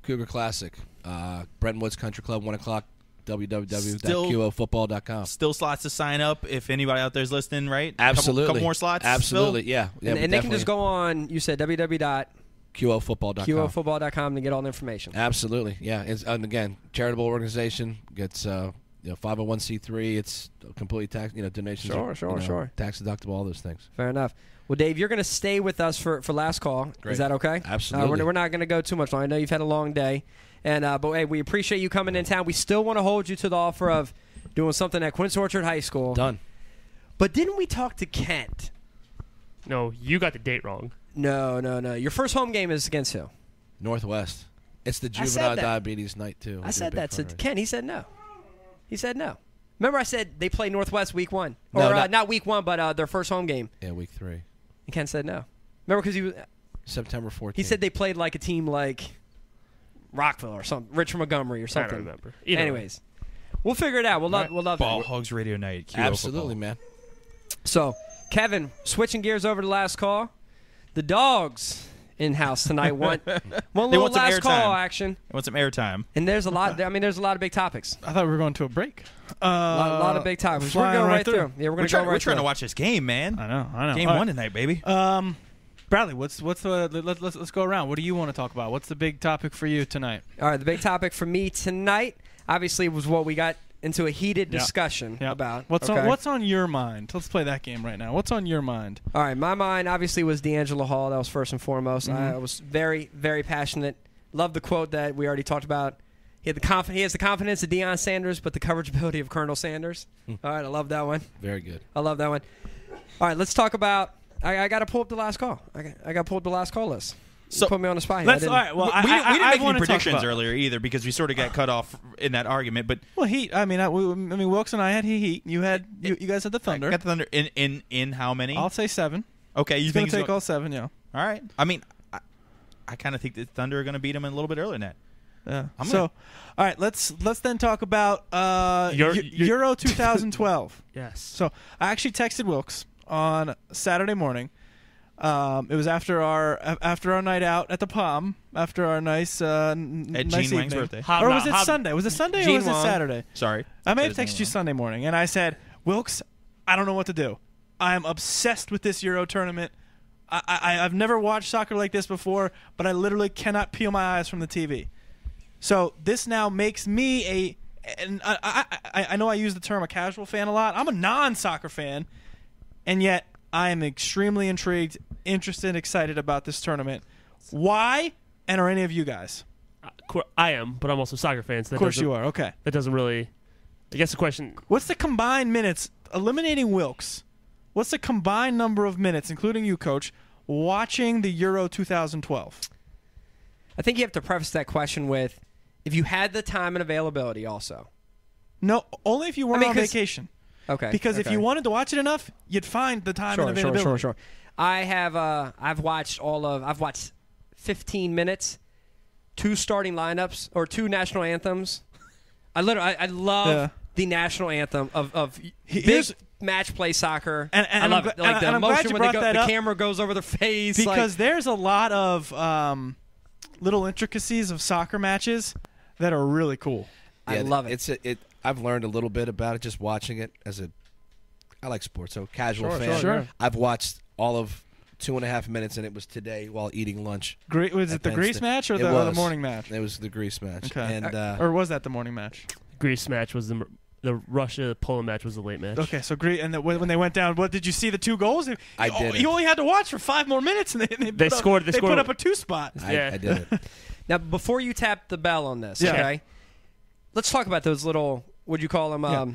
E: Cougar Classic, Brentwood's Country Club, 1 o'clock. www.qofootball.com.
B: Still slots to sign up if anybody out there is listening, right?
E: Absolutely.
B: Couple more slots?
E: Absolutely, yeah.
A: And they can just go on, you said
E: www.qofootball.com
A: to get all the information.
E: Absolutely, yeah. And again, charitable organization, gets 501c3. It's completely tax, donations.
A: Sure.
E: Tax deductible, all those things.
A: Fair enough. Well, Dave, you're going to stay with us for last call.
E: Great.
A: Is that okay?
E: Absolutely.
A: We're not going to go too much long. I know you've had a long day. But hey, we appreciate you coming in town. We still want to hold you to the offer of doing something at Quince Orchard High School.
E: Done.
A: But didn't we talk to Kent?
D: No, you got the date wrong.
A: No. Your first home game is against who?
E: Northwest. It's the juvenile diabetes night, too.
A: I said that to Kent. He said no. Remember I said they play Northwest week 1? Or not week 1, but their first home game.
E: Yeah, week 3.
A: And Kent said no. Remember because he was...
E: September 14th.
A: He said they played like a team like... Rockville or something, Rich from Montgomery or something.
D: I don't remember. Anyways,
A: we'll figure it out. We'll love
B: Ball
A: that.
B: Hogs Radio Night.
E: Absolutely, man.
A: So, Kevin, switching gears over to last call. The Dogs in-house tonight want one little
B: want some
A: last call
B: airtime.
A: action.
B: I want some airtime.
A: And there's a lot. I mean, there's a lot of big topics.
C: I thought we were going to a break.
A: A lot of big topics. We're
C: flying
A: going
C: right
A: right through. Yeah, we're going to go right
B: We're trying to
A: through.
B: watch this game, man.
C: I know.
B: Game
C: All
B: 1 tonight, baby.
C: Bradley, what's the let's go around. What do you want to talk about? What's the big topic for you tonight?
A: All right, the big topic for me tonight, obviously, was what we got into a heated discussion about.
C: What's on your mind? Let's play that game right now. What's on your mind?
A: All right, my mind obviously was D'Angelo Hall. That was first and foremost. I was very, very passionate. Love the quote that we already talked about. He has the confidence of Deion Sanders, but the coverage ability of Colonel Sanders. All right, I love that one.
E: Very good.
A: I love that one. All right, let's talk about. I got to pull up the last call. I got to pull up the last call list.
B: So
A: put me on the spot.
C: All right. Well,
B: we didn't make any
C: wanna talk
B: predictions
C: about-
B: earlier either because we sort of got cut off in that argument. But
C: Well, Heat. I mean, Wilkes and I had Heat. You guys had the Thunder.
B: I got the Thunder in how many?
C: I'll say 7.
B: Okay, you
C: He's
B: think
C: going to take all 7? Yeah.
B: All right. I mean, I kind of think the Thunder are going to beat them a little bit earlier than that.
C: Yeah.
B: All
C: right. Let's then talk about Euro 2012.
D: yes.
C: So I actually texted Wilkes on Saturday morning. It was after our night out at the Palm, after our nice
B: At
C: nice
B: Gene
C: evening.
B: Wang's birthday.
C: Or was it Sunday? Was it Sunday or
A: Gene
C: was it
A: Wang.
C: Saturday?
B: Sorry.
C: I may have
B: Said his
C: texted
B: name
C: you
B: wrong.
C: Sunday morning, and I said, Wilkes, I don't know what to do. I am obsessed with this Euro tournament. I've never watched soccer like this before, but I literally cannot peel my eyes from the TV. So this now makes me and I know I use the term a casual fan a lot. I'm a non-soccer fan, and yet I am extremely intrigued, interested, excited about this tournament. Why? And are any of you guys?
D: I am, but I'm also a soccer fan. So
C: Of course you are. Okay.
D: That doesn't really. I guess the question.
C: What's the combined minutes, eliminating Wilkes, what's the combined number of minutes, including you, Coach, watching the Euro 2012?
A: I think you have to preface that question with, if you had the time and availability also.
C: No, only if you weren't on
A: 'cause-
C: vacation.
A: Okay.
C: Because if
A: okay.
C: you wanted to watch it enough, you'd find the time and availability.
A: Sure. I've watched 15 minutes, 2 starting lineups or 2 national anthems. I love the national anthem of big match play soccer.
C: And
A: I love it. Like the
C: I'm glad
A: emotion
C: you
A: when
C: brought that
A: the
C: up,
A: camera goes over their face.
C: because there's a lot of little intricacies of soccer matches that are really cool.
A: I love it.
E: I've learned a little bit about it just watching it I like sports, so casual fan.
C: Sure.
E: I've watched all of 2.5 minutes, and it was today while eating lunch.
C: Was it the
E: Penn
C: Greece
E: State.
C: match or
E: It
C: the
E: was.
C: morning match?
E: It was the Greece match.
C: Okay.
E: And
C: or was that the morning match?
D: Greece match was the Russia-Poland match was the late match.
C: Okay, so Greece, and when they went down, what did you see the 2 goals?
E: I didn't.
C: You only had to watch for 5 more minutes, and they
D: scored.
C: They put up a 2 spot.
E: I did it.
A: Now, before you tap the bell on this,
C: Yeah.
A: okay, let's talk about those little, what do you call them?
C: Yeah.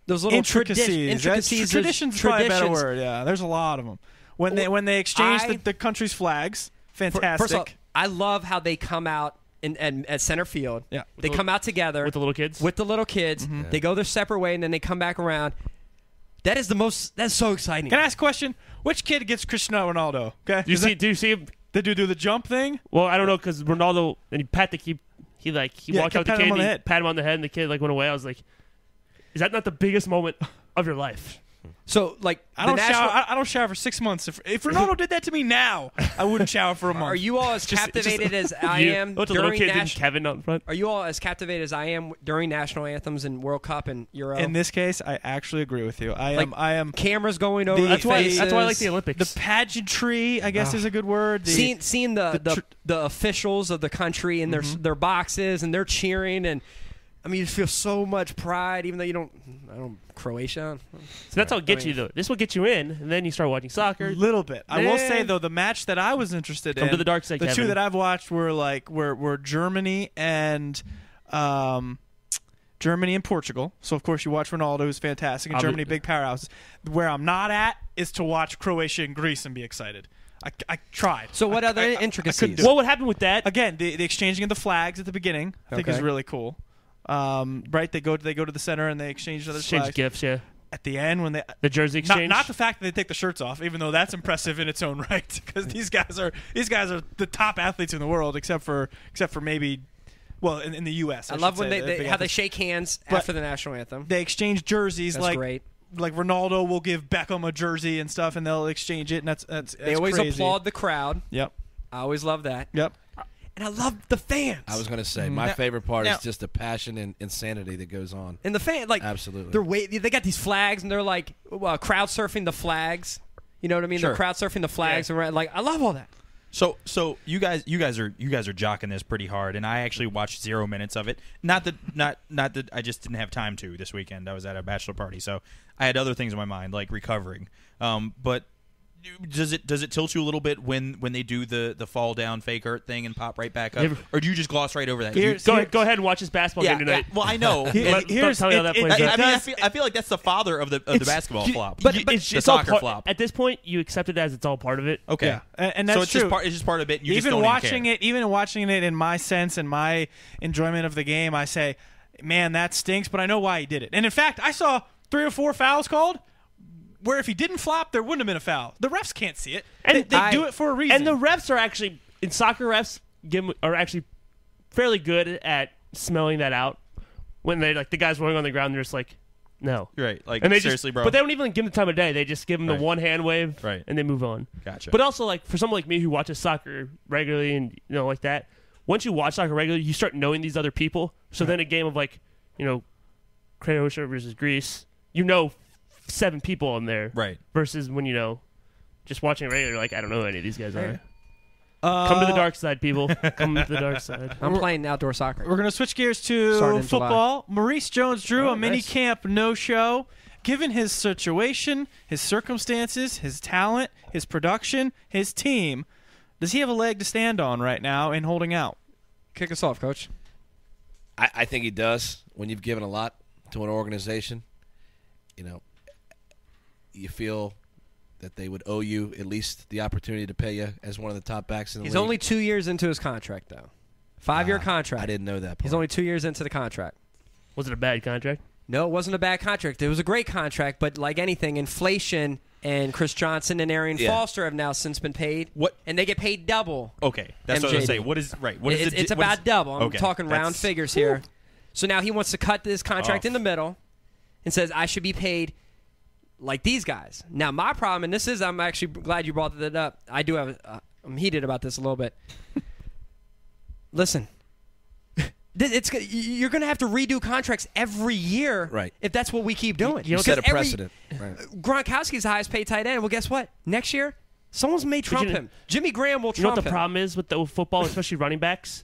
A: Those little
C: Intricacies.
A: intricacies.
C: Traditions is probably a better word. Yeah, there's a lot of them. When they exchange the country's flags, fantastic.
A: First of all, I love how they come out at center field.
C: Yeah.
A: They come out together
D: with the little kids.
A: They go their separate way, and then they come back around. That's so exciting.
C: Can I ask a question? Which kid gets Cristiano Ronaldo? Okay.
D: Do you see him?
C: Did you do the jump thing?
D: Well, I don't know because Ronaldo and he pat the kid. He walked out with the
C: patted him
D: kid.
C: on the
D: He
C: head.
D: patted him on the head, and the kid went away. I was like, is that not the biggest moment of your life?
A: So,
C: I don't shower for 6 months. If Ronaldo did that to me now, I wouldn't shower for a month.
A: Are you all as captivated as I am
D: What's the little
A: during
D: kid and Kevin out in front?
A: Are you all as captivated as I am during national anthems and World Cup and Euro?
C: In this case, I actually agree with you. I am.
A: Cameras going over
C: That's
A: their
C: why-
A: faces.
D: That's why I like the Olympics.
C: The pageantry, I guess, is a good word.
A: Seeing the officials of the country in their boxes and they're cheering, and I mean, you feel so much pride, even though I don't Croatia.
D: So that's how it gets you, though. This will get you in, and then you start watching soccer.
C: Little bit. I will say
D: Yeah.
C: though, the match that I was interested in,
D: Come to the dark side,
C: the 2
D: Kevin.
C: that I've watched were Germany and Portugal. So of course you watch Ronaldo, who's fantastic, and Germany, big powerhouses. Where I'm not at is to watch Croatia and Greece and be excited. I tried.
A: So what other
C: I couldn't
A: intricacies?
C: do it.
D: What would happen with that?
C: Again, the exchanging of the flags at the beginning, I think, is
A: Okay.
C: really cool. Right, they go to the center and they exchange each other's
D: Exchange
C: flags.
D: gifts, yeah.
C: At the end, when they
D: The jersey exchange.
C: not the fact that they take the shirts off, even though that's impressive in its own right, because these guys are the top athletes in the world, except for maybe Well, in the U.S.
A: I love when how they shake hands after the national anthem.
C: They exchange jerseys.
A: That's great.
C: Like Ronaldo will give Beckham a jersey and stuff, and they'll exchange it, and that's
A: they always
C: crazy.
A: applaud the crowd.
C: Yep.
A: I always love that.
C: Yep.
A: And I love the fans.
E: I was going to say, my favorite part is just the passion and insanity that goes on.
A: And the fan, like,
E: absolutely,
A: they got these flags, and they're like crowd surfing the flags. You know what I mean?
B: Sure.
A: They're crowd surfing the flags, and like, I love all that.
B: So you guys are jocking this pretty hard, and I actually watched 0 minutes of it. Not that I just didn't have time to this weekend. I was at a bachelor party, so I had other things in my mind, like recovering. But does it tilt you a little bit when they do the fall down fake hurt thing and pop right back up, or do you just gloss right over that?
D: Go ahead and watch this basketball game tonight.
B: Yeah, well, I know.
D: Here's tell you how that plays out.
B: I feel like that's the father of the basketball flop,
D: but
B: the
D: it's
B: soccer
D: all
B: flop.
D: At this point, you accept it as it's all part of it.
B: Okay,
C: yeah. And that's
B: so it's
C: true.
B: It's just part of it. And you
C: even
B: just don't
C: watching
B: care.
C: it, even watching it in my sense and my enjoyment of the game, I say, man, that stinks. But I know why he did it. And in fact, I saw 3 or 4 fouls called, where if he didn't flop, there wouldn't have been a foul. The refs can't see it. And they do it for a reason.
D: And the refs are actually, in soccer, refs are actually fairly good at smelling that out. When they like the guys rolling on the ground, they're just like, no.
B: You're right. Like,
D: and they
B: seriously, bro.
D: But they don't even give them the time of day. They just give them the one hand wave, and they move on.
B: Gotcha.
D: But also, like for someone like me who watches soccer regularly and like that, once you watch soccer regularly, you start knowing these other people. So then a game of Croatia versus Greece, 7 people in there,
B: right?
D: Versus when just watching it regular, like I don't know who any of these guys are. Come to the dark side, people. Come to the dark side.
A: I'm playing outdoor soccer.
C: We're gonna switch gears to football. Maurice Jones-Drew, a mini camp no-show. Given his situation, his circumstances, his talent, his production, his team, does he have a leg to stand on right now in holding out?
A: Kick us off, Coach.
E: I think he does. When you've given a lot to an organization, you feel that they would owe you at least the opportunity to pay you as one of the top backs in the league.
A: He's only 2 years into his contract, though. 5-year contract.
E: I didn't know that part.
A: He's only 2 years into the contract.
D: Was it a bad contract?
A: No, it wasn't a bad contract. It was a great contract, but like anything, inflation and Chris Johnson and Arian Foster have now since been paid.
B: What?
A: And they get paid double.
B: Okay, that's what I was saying. What is right? What is
A: it's about double. I'm talking round figures here. So now he wants to cut this contract in the middle and says, I should be paid like these guys. Now, my problem, and this is, I'm actually glad you brought that up. I do have, I'm heated about this a little bit. Listen, you're going to have to redo contracts every year if that's what we keep doing.
E: You set a precedent.
A: Gronkowski's the highest paid tight end. Well, guess what? Next year, someone's may trump him. Jimmy Graham will trump him.
D: You know what the problem is with football, especially running backs?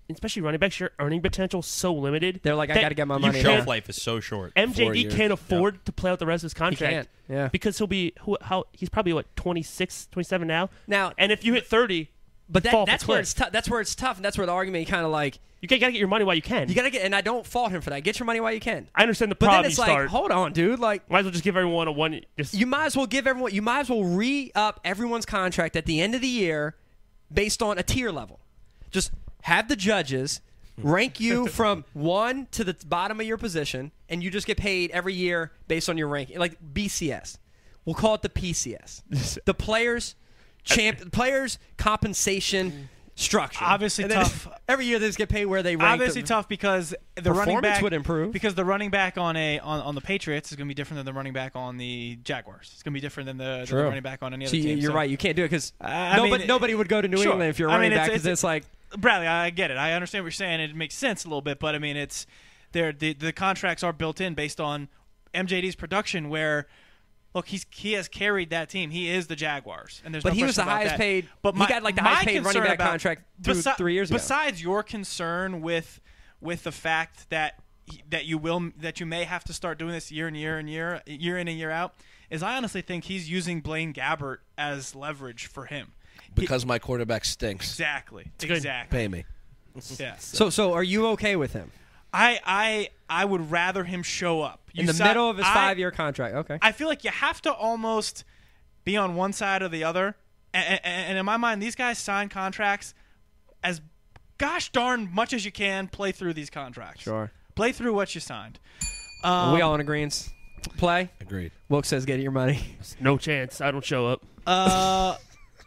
D: Your earning potential is so limited.
A: They're like, I got to get my money.
B: Your shelf life is so short.
A: MJD
D: can't afford to play out the rest of his contract.
A: He can't. Yeah.
D: Because he's probably 26, 27 now.
A: Now,
D: and if you hit 30,
A: but that's where it's tough. That's where it's tough, and that's where the argument kind of like
D: you gotta get your money while you can.
A: You gotta get, and I don't fault him for that. Get your money while you can.
D: I understand the problem.
A: But then it's like, hold on, dude. Like,
D: might as well just give everyone a one.
A: You might as well give everyone. You might as well re-up everyone's contract at the end of the year, based on a tier level. Just have the judges rank you from 1 to the bottom of your position, and you just get paid every year based on your ranking, like BCS. We'll call it the PCS, the players compensation structure.
C: Obviously tough.
A: Every year they just get paid where they rank.
C: Obviously tough because the running back
A: would improve.
C: Because the running back on the Patriots is going to be different than the running back on the Jaguars. It's going to be different than the running back on any other team.
A: You're right. You can't do it because nobody would go to New England if you're a running back because it's like.
C: Bradley, I get it. I understand what you're saying. It makes sense a little bit, but I mean, the contracts are built in based on MJD's production. Where, look, he has carried that team. He is the Jaguars, and there's
A: but
C: no
A: he was the highest paid. But he got like the highest paid running back contract 3 years ago.
C: Besides your concern with the fact that you may have to start doing this year in and year out, is I honestly think he's using Blaine Gabbert as leverage for him.
E: Because my quarterback stinks.
C: Exactly.
E: Pay me.
C: Yeah.
A: So are you okay with him?
C: I would rather him show up
A: in the middle of his 5-year contract. Okay.
C: I feel like you have to almost be on one side or the other. And in my mind, these guys sign contracts as gosh darn much as you can. Play through these contracts.
A: Sure.
C: Play through what you signed.
A: Are we all in agreement? Play.
E: Agreed.
A: Wilk says, "Get your money."
D: No chance. I don't show up.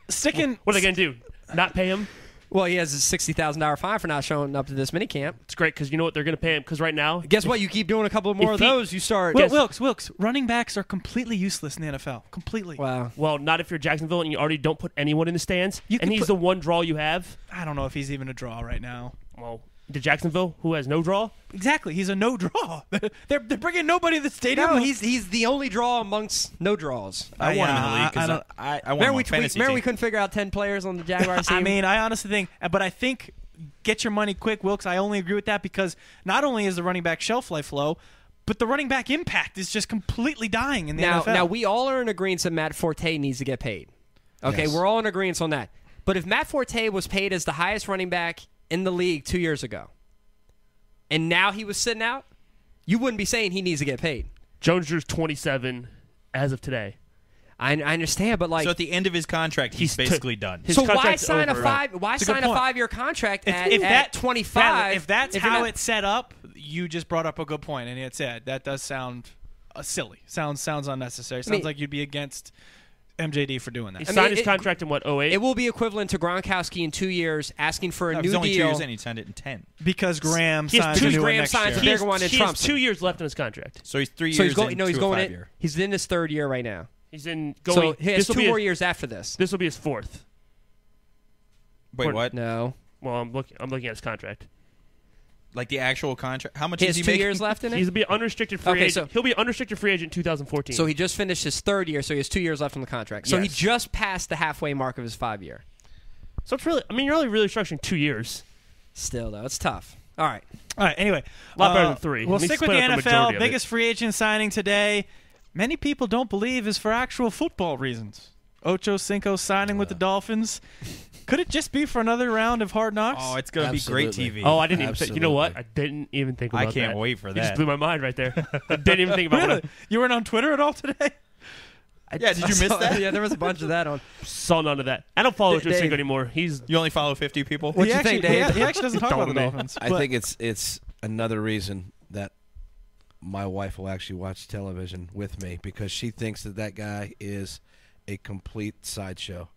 C: Sticking.
D: What are they gonna do? Not pay him?
A: Well, he has a $60,000 fine for not showing up to this minicamp.
D: It's great because you know what they're going to pay him. Because right now,
A: Guess what? You keep doing a couple more of those, you start.
C: Wilkes, running backs are completely useless in the NFL. Completely.
A: Wow.
D: well, not if you're Jacksonville and you already don't put anyone in the stands, and he's the one draw you have.
C: I don't know if he's even a draw right now.
D: Well, the Jacksonville, who has no draw,
C: Exactly. He's a no draw. They're bringing nobody to the stadium.
A: No, he's the only draw amongst no draws.
B: I want him in the league because I want him
A: Remember
B: on fantasy
A: we
B: team.
A: couldn't figure out 10 players on the Jaguars team?
C: I mean, I honestly think, but I think get your money quick, Wilkes. I only agree with that because not only is the running back shelf life low, but the running back impact is just completely dying in the NFL.
A: Now, we all are in agreement that Matt Forte needs to get paid. Okay,
E: Yes.
A: we're all in agreement on that. But if Matt Forte was paid as the highest running back in the league 2 years ago, and now he was sitting out, you wouldn't be saying he needs to get paid.
D: Jones-Drew's 27 as of today.
A: I understand, but like,
B: So at the end of his contract, he's basically done.
D: his
A: so why
D: contract's
A: sign
D: over.
A: Why
C: It's a good
A: sign a
C: point.
A: 5-year contract
C: If
A: at 25?
C: If that's
A: if you're
C: how
A: not-
C: it's set up, you just brought up a good point, and it's that does sound silly. Sounds unnecessary. Sounds like you'd be against MJD for doing that.
D: He
A: I mean,
D: signed his contract in what, 08?
A: it will be equivalent to Gronkowski in 2 years asking for a
B: No,
A: new
B: he's only 2
A: deal.
B: years in. He signed it in 10.
C: Because Graham
D: He has
C: signs
D: two-
C: a new one
A: Graham
C: next
A: signs
C: year.
A: a bigger one than
D: he has
A: Trump's.
D: 2 years left in his contract.
B: So he's 3
A: So
B: years
A: he's going.
B: in
A: No, he's
B: to a
A: going.
B: 5-year.
A: He's in his 3rd year right now.
D: He's in
A: So
D: going.
A: he has
D: this will
A: 2
D: be
A: more
D: his,
A: years after this.
D: This will be his 4th.
B: Wait, what?
A: No,
D: Well, I'm looking at his contract.
B: Like the actual contract? How much
A: he
B: is
A: has
B: he
A: 2
B: making?
A: years left in
D: He's
A: it.
D: be unrestricted free
A: Okay,
D: agent.
A: so-
D: He'll be unrestricted free agent in 2014.
A: So he just finished his 3rd year, so he has 2 years left on the contract. So he
D: Yes.
A: just passed the halfway mark of his 5-year.
D: So it's really, I mean, you're only really structuring 2 years.
A: Still, though, it's tough. All right.
C: All right. Anyway,
D: A lot better than 3.
C: We'll
D: At least
C: stick with the
D: split up the
C: NFL.
D: majority of it.
C: Biggest free agent signing today. Many people don't believe is for actual football reasons. Ocho Cinco signing with the Dolphins. Could it just be for another round of Hard Knocks?
B: Oh, it's going to be great
E: Absolutely.
B: TV.
D: Oh, I didn't even think. You know what? I
E: Absolutely.
D: didn't even think about
B: I
D: that.
B: can't wait for
D: You just
B: that.
D: blew my mind right there. I didn't even think about
C: Really?
D: it.
C: You weren't on Twitter at all today?
B: Yeah, did you miss that?
A: Yeah, there was a bunch of that on.
D: Saw none of that. I don't follow
A: Dave-
D: Ocho Cinco anymore. He's
B: You only follow 50 people?
A: What
C: he
A: you
C: actually,
A: think, Dave?
C: He actually doesn't talk
D: Don't
C: about the
D: me.
C: Dolphins.
E: I
C: but-
E: think it's another reason that my wife will actually watch television with me because she thinks that guy is a complete sideshow.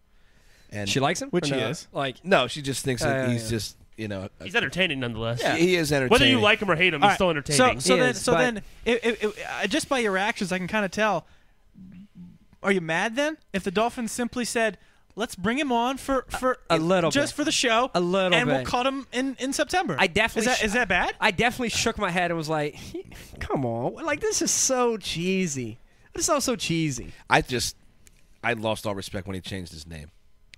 E: And
A: She likes him,
C: Which
A: Or
C: he
A: no?
C: is.
A: Like,
E: no, she just thinks that
A: yeah,
E: he's
A: yeah.
E: just
D: he's entertaining nonetheless.
E: he is entertaining.
D: Whether you like him or hate him,
C: All
D: he's
C: right,
D: still entertaining.
C: So
A: He
C: then,
A: is,
C: so
A: but-
C: then, just by your reactions, I can kind of tell. Are you mad then if the Dolphins simply said, "Let's bring him on for
A: A little
C: just
A: bit.
C: for the show,
A: A little
C: and we'll
A: bit.
C: cut him in September"?
A: I definitely
C: is that bad?
A: I definitely shook my head and was like, "Come on, like this is so cheesy. This is all so cheesy."
E: I lost all respect when he changed his name.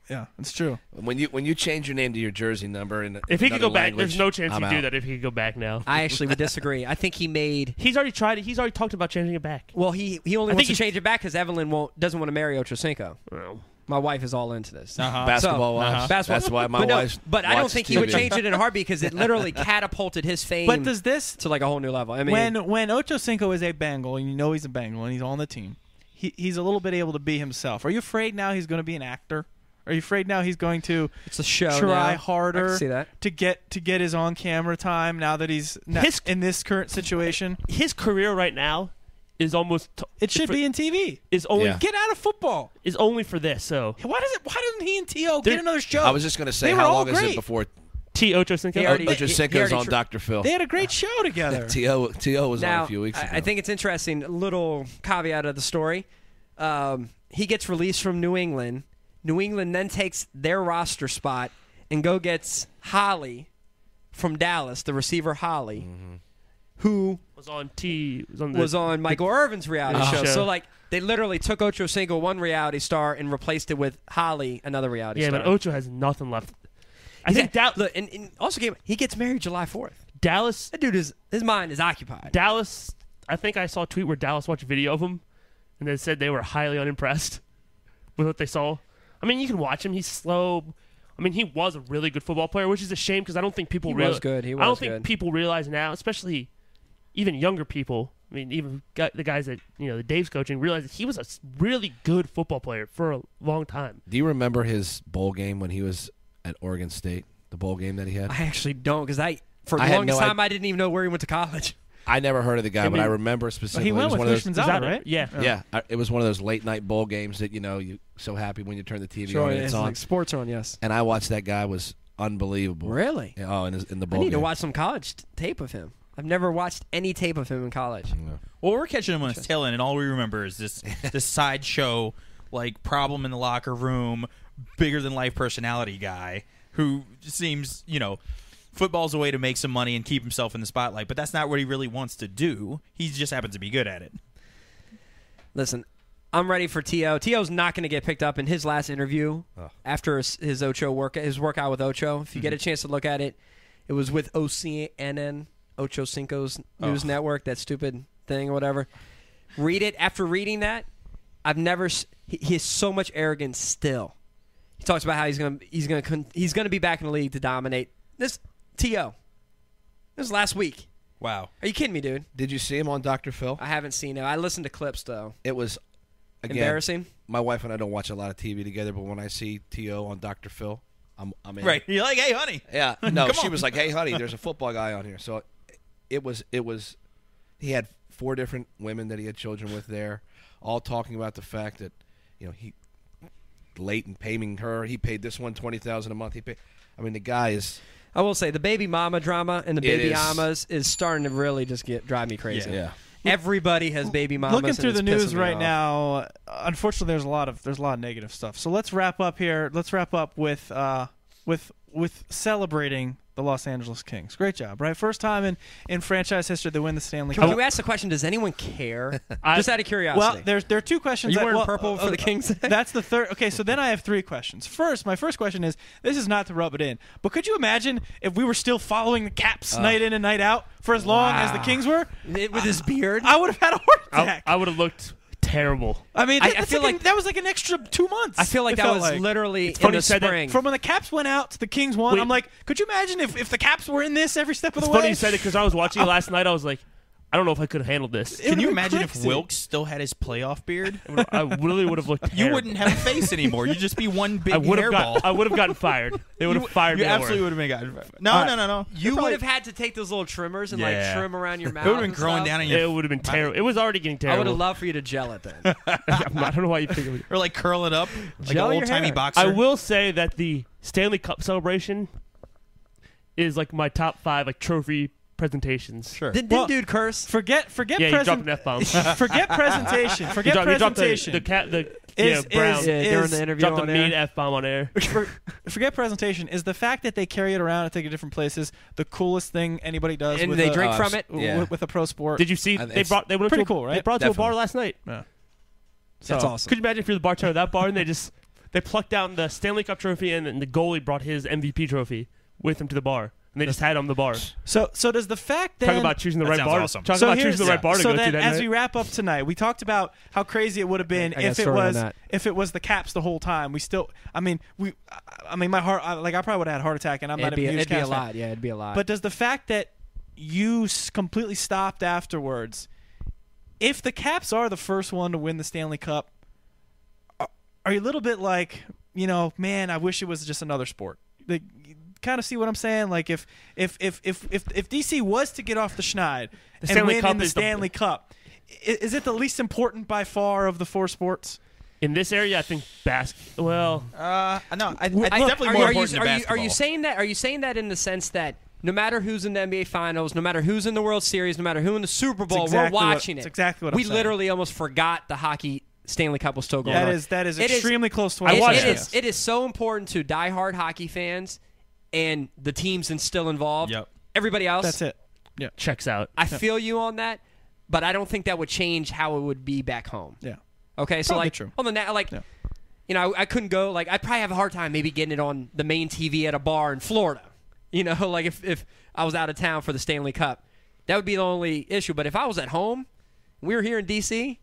C: Yeah, it's true.
E: When you change your name to your jersey number and
D: if he could go
E: another
D: back,
E: language,
D: there's no chance
E: I'm
D: he'd do
E: out.
D: that if he could go back now.
A: I actually would disagree. I think he made.
D: He's already tried it. He's already talked about changing it back.
A: Well, he only
D: I
A: wants
D: think
A: to
D: he's-
A: change it back because Evelyn doesn't want to marry Ocho Cinco.
D: Well,
A: My wife is all into this.
E: Basketball
A: So,
E: wise.
A: basketball.
E: That's why my
A: but no,
E: wife.
A: But I don't
E: watches
A: think he would
E: TV.
A: change it in a heartbeat because it literally catapulted his fame
C: But does this
A: to like a whole new level. I mean,
C: when Ocho Cinco is a Bengal and you know he's a Bengal and he's on the team, he's a little bit able to be himself. Are you afraid now he's going to be an actor? Are you afraid now he's going to
A: it's a show.
C: try
A: now.
C: harder
A: I can see that.
C: to get his on camera time now that he's in this current situation?
D: his career right now is almost.
C: It should be in TV.
D: Is only
E: Yeah.
C: Get out of football.
D: is only for this. So
C: Why doesn't he and T.O.
D: They're-
C: get another show?
E: I was just going to say,
C: They were
E: how
C: all
E: long is
C: great.
E: it before
D: T. Ocho Cinco.
A: He already-
E: Ocho
A: he
E: Cinco's
A: already
E: on Dr. Phil?
C: They had a great show together.
E: T.O. was on
A: Now,
E: a few weeks ago.
A: I think it's interesting. A little caveat of the story. He gets released from New England. New England then takes their roster spot and gets Holly from Dallas, the receiver Holly, who
D: was on T. Was on the,
A: was on Michael Irvin's reality
D: Uh-huh.
A: show.
D: Show.
A: So, like, they literally took Ocho Cinco, one reality star, and replaced it with Holly, another reality
D: Yeah,
A: star.
D: but Ocho has nothing left. I
A: He's
D: think
A: at- look, and also he gets married July 4th.
D: Dallas.
A: That dude his mind is occupied.
D: Dallas. I think I saw a tweet where Dallas watched a video of him, and they said they were highly unimpressed with what they saw. I mean, you can watch him. He's slow. I mean, he was a really good football player, which is a shame because I don't think people
A: He
D: realize.
A: was good. He
D: I don't
A: was
D: think
A: good.
D: people realize now, especially even younger people. I mean, even the guys that that Dave's coaching realize that he was a really good football player for a long time.
E: Do you remember his bowl game when he was at Oregon State? The bowl game that he had?
A: I actually don't because for
E: I
A: the
E: had
A: longest
E: no
A: time I didn't even know where he went to college.
E: I never heard of the guy,
D: I
E: but I
D: mean-
E: remember specifically.
C: He went
E: it was
C: with
E: one of those,
C: Fishman's
D: Was
C: out,
D: that
C: right?
D: Yeah.
E: Yeah, it was one of those late night bowl games that you're so happy when you turn the TV on and it's on.
A: Like sports on, yes.
E: And I watched that guy was unbelievable.
A: Really?
E: Oh, in the bowl
A: I need to
E: game.
A: watch some college tape of him. I've never watched any tape of him in college.
B: Well, we're catching him on his tail end, and all we remember is this sideshow, like, problem in the locker room, bigger than life personality guy who seems, football's a way to make some money and keep himself in the spotlight, but that's not what he really wants to do. He just happens to be good at it.
A: Listen, I'm ready for T.O. T.O.'s not going to get picked up in his last interview after his workout with Ocho. If you get a chance to look at it, it was with OCNN, Ocho Cinco's news network, that stupid thing or whatever. Read it. After reading that, he has so much arrogance still. He talks about how he's gonna be back in the league to dominate. This T.O. This was last week.
B: Wow.
A: Are you kidding me, dude?
E: Did you see him on Dr. Phil?
A: I haven't seen it. I listened to clips though.
E: It was again,
A: embarrassing.
E: My wife and I don't watch a lot of TV together, but when I see T.O. on Dr. Phil, I'm in.
B: Right. You're like, hey, honey.
E: Yeah. No,
B: Come
E: she
B: on.
E: was like, hey, honey, there's a football guy on here. So it was. He had 4 different women that he had children with there, all talking about the fact that he late in paying her. He paid this one $20,000 a month. The guy is.
A: I will say the baby mama drama and the baby mamas is starting to really just drive me crazy.
E: Yeah.
A: Everybody has baby mamas.
C: Looking through
A: and
C: the
A: it's
C: news
A: pissing me
C: right
A: off.
C: now, unfortunately, there's a lot of negative stuff. So let's wrap up here. Let's wrap up with celebrating the Los Angeles Kings. Great job, right? First time in franchise history they win the Stanley Cup.
A: Can you ask the question? Does anyone care? Just out of curiosity.
C: Well, there are 2 questions.
A: Are you wearing purple for the Kings?
C: That's the third. Okay, so then I have 3 questions. My first question is, this is not to rub it in, but could you imagine if we were still following the Caps night in and night out for as long as the Kings were?
A: With his beard?
C: I would have had a heart attack.
D: I would have looked terrible.
C: I mean,
A: I feel like
C: that was like an extra 2 months.
A: I feel like
C: it
A: that
C: felt
A: was literally in
D: funny
A: the
D: you said that.
A: spring.
C: From when the Caps went out to the Kings won,
D: Wait.
C: I'm like, could you imagine if the Caps were in this every step of
D: It's
C: the way?
D: funny you said it because I was watching it last night. I was like, I don't know if I could have handled this.
C: It
B: Can you
C: would've been
B: imagine if
C: crazy.
B: Wilkes still had his playoff beard?
D: I really would have looked terrible.
B: You wouldn't have a face anymore. You'd just be one big
D: I would have
B: hairball.
D: gotten fired. They would have fired
B: You
D: me.
B: absolutely would have been gotten fired. No.
A: You would have had to take those little trimmers and
B: Yeah.
A: trim around your mouth.
B: It would have been
A: and
B: growing
A: stuff.
B: down in your
D: It would have been terrible. It was already getting
A: I
D: terrible.
A: would have loved for you to gel it then.
D: I don't know why you think it would.
B: or like curl it up like
A: Gel
B: an
A: your
B: old timey
A: hair.
B: boxer.
D: I will say that the Stanley Cup celebration is like my top 5 like trophy presentations.
B: Sure.
A: Did
C: Well,
A: dude curse?
C: Forget
D: Yeah, you dropped an F-bomb.
C: forget presentation. Forget
D: You dropped
C: presentation.
D: Brown.
A: During the interview
D: Dropped a
A: on
D: mean
A: air.
D: F-bomb on air.
C: Forget presentation. Is the fact that they carry it around and take it to different places the coolest thing anybody does?
A: And
C: with
A: they
C: a,
A: drink from it?
E: Yeah.
C: with a pro sport.
D: Did you see?
E: And
D: They
E: it's
D: went
C: pretty
D: to a,
C: cool, right?
D: They brought it to a bar
E: Definitely.
D: last night.
C: Yeah.
A: That's
C: So,
A: awesome.
D: Could you imagine if you're the bartender of that bar and they plucked down the Stanley Cup trophy and the goalie brought his MVP trophy with him to the bar and they just had it on the bar.
C: So does the fact that
D: Talking about choosing the
B: That
D: right
B: sounds
D: bar.
B: awesome.
D: Talking
C: So
D: about
C: here's-
D: choosing the right bar to
C: so
D: go to
C: then,
D: that
C: as
D: night.
C: we wrap up tonight, we talked about how crazy it would have been
A: I got a
C: if it
A: story on
C: was
A: that.
C: the Caps the whole time. We still, I mean, my heart, I probably would have had a heart attack, and I'm not
A: It'd be
C: a huge
A: a
C: Caps fan.
A: lot. Yeah, it'd be a lot.
C: But does the fact that you completely stopped afterwards, if the Caps are the first one to win the Stanley Cup, are you a little bit like, man, I wish it was just another sport? Like, kind of see what I'm saying? Like if DC was to get off the schneid and
D: Stanley
C: win
D: Cup
C: in the
D: is the-
C: Stanley Cup, is it the least important by far of the 4 sports?
D: In this area, I think
B: No, it's definitely more
A: are
B: important
A: you,
B: than
A: are
B: basketball.
A: you saying that? Are you saying that in the sense that no matter who's in the NBA Finals, no matter who's in the World Series, no matter who in the Super Bowl,
C: exactly
A: we're
C: what-
A: watching
C: it's
A: it.
C: exactly what I'm
A: we
C: saying.
A: literally almost forgot the hockey Stanley Cup was still going on.
C: That is
A: It
C: extremely close to
D: I
C: what
D: watched
C: I'm
D: it.
C: saying.
A: It is so important to diehard hockey fans and the teams still involved.
B: Yep.
A: Everybody else,
C: That's it.
D: checks out.
A: I feel you on that, but I don't think that would change how it would be back home.
C: Yeah.
A: Okay, so
C: Probably
A: like
C: true.
A: on the I couldn't go. Like I'd probably have a hard time maybe getting it on the main TV at a bar in Florida. Like if I was out of town for the Stanley Cup, that would be the only issue. But if I was at home, we were here in DC,